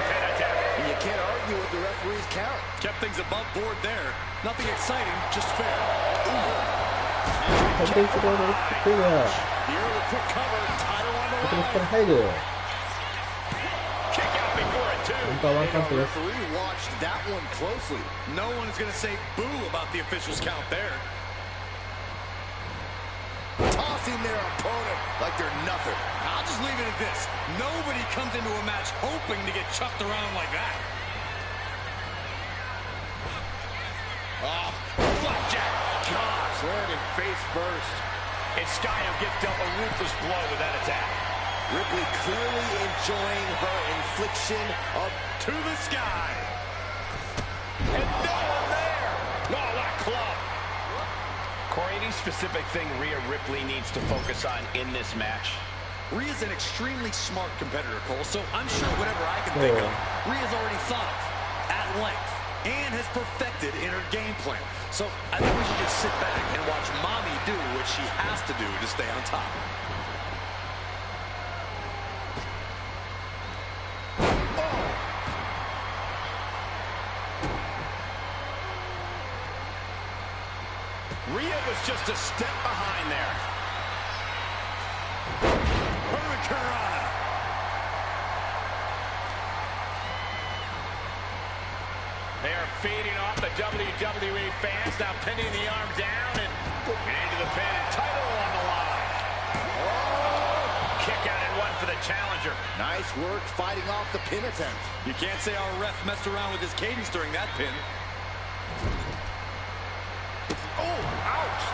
And you can't argue with the referee's count. Kept things above board there. Nothing exciting, just fair. 完璧なところで打ってくる。 The early quick cover. Title on こ the こで line. から入る。 Kick out before it too. 本当はワンカウント The です。 referee watched that one closely. No one is going to say boo about the official's count there. Tossing their opponent like they're nothing. I'll just leave it at this. Nobody comes into a match hoping to get chucked around like that. Oh, flapjack. Gosh, landing face first. It's Sky who gets dealt a ruthless blow with that attack. Ripley clearly enjoying her infliction of To the sky. And no one there. No, what a club. Corey, any specific thing Rhea Ripley needs to focus on in this match? Rhea's an extremely smart competitor, Cole, so I'm sure whatever I can think of, Rhea's already thought of at length and has perfected in her game plan. So I think we should just sit back and watch Mommy do what she has to do to stay on top. Rhea was just a step behind there. Hurricanrana. They are feeding off the WWE fans, now pinning the arm down and into the pin, and title on the line. Kick out and one for the challenger. nice work fighting off the pin attempt. You can't say our ref messed around with his cadence during that pin. Oh, ouch.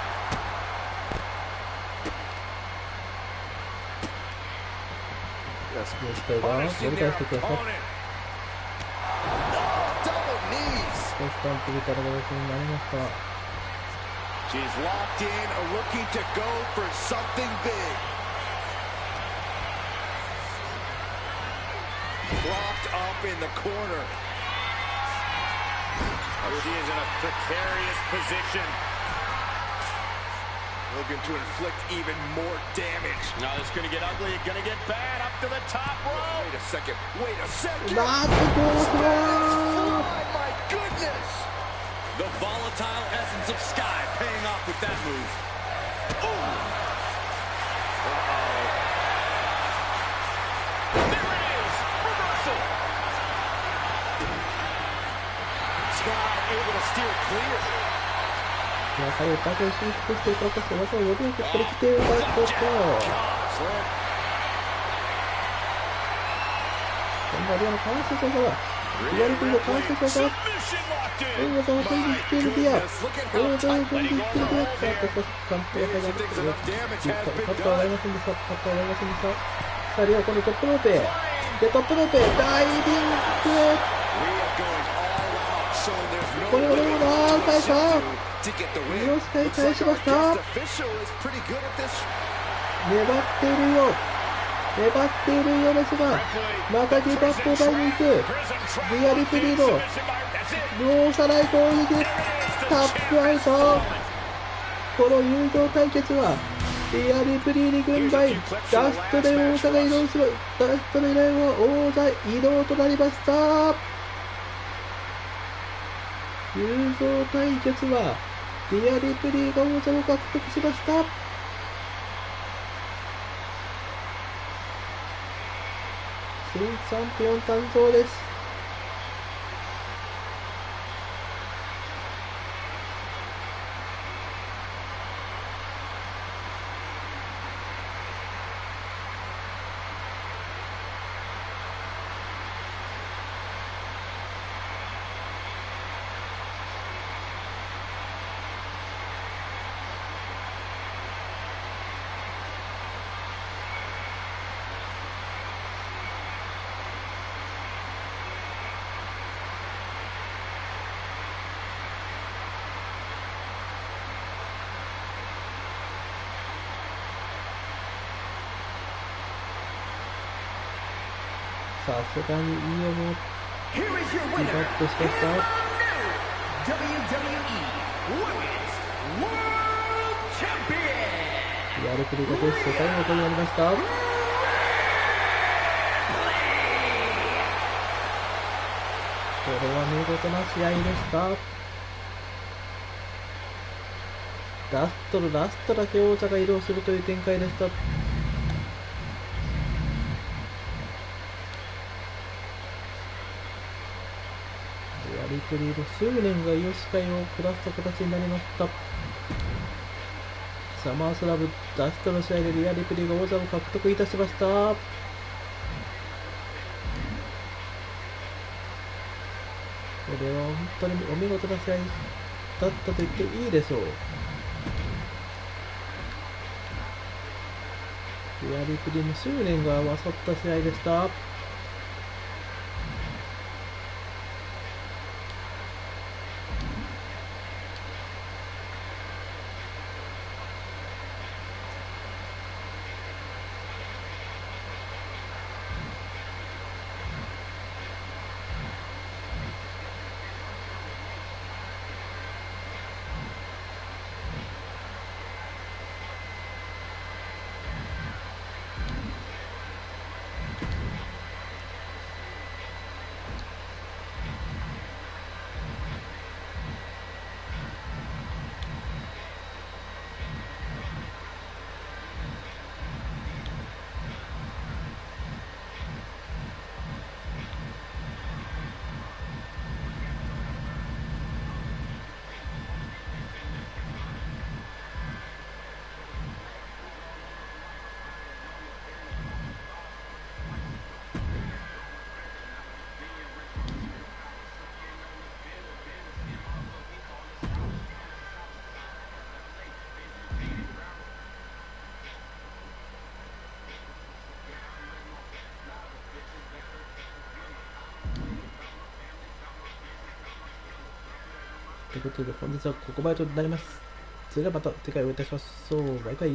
Yes, もう一回が盛り返してください。 Double knees. 少しタンプで体が気になりました。 She's locked in, looking to go for something big. Propped up in the corner. She is in a precarious position. Looking to inflict even more damage. Now it's going to get ugly, going to get bad, up to the top rope. Wait a second. Wait a second. なんとこう Oh, my goodness. The volatile essence of Sky paying off with that move. There it is, reversal. やはりお互い進出していたかして技をよりよくこれ来ているだとか。今度はリアの関節技だ。左首の関節技。大技を取りに来ているリア。大技を取りに来ているリア。さあ、ここ、カットが入らなくて、カットは上がりませんでした。カットは上がりませんでした。さあ、リア、今度トップローペ。で、トップローペ、ダイビング。これはどうだ、返した。リオスカイ返しました。粘っているよ。粘っているようですが、またギブアップを奪いに行く。リアリプリード。両さない攻撃。タップアウト。この友情対決は、リアリプリーに軍配。ダストで王座が移動する。ダストで王座移動となりました。友情対決は、リアリプリーが王座を獲得しました。新チャンピオン誕生です。さすがにいいよもうリバットしてきた。リアルプリがです。世界のことになりました。これは見事な試合でした。ラストだけ王者が移動するという展開でした。リプリード執念がイオシカイを下した形になりました。サマースラブラストの試合でリアリプリーが王座を獲得いたしました。これは本当にお見事な試合だったと言っていいでしょう。リアリプリーの執念が勝った試合でした。ということで本日はここまでとなります。それではまた次回お会いいたしましょう。バイバイ。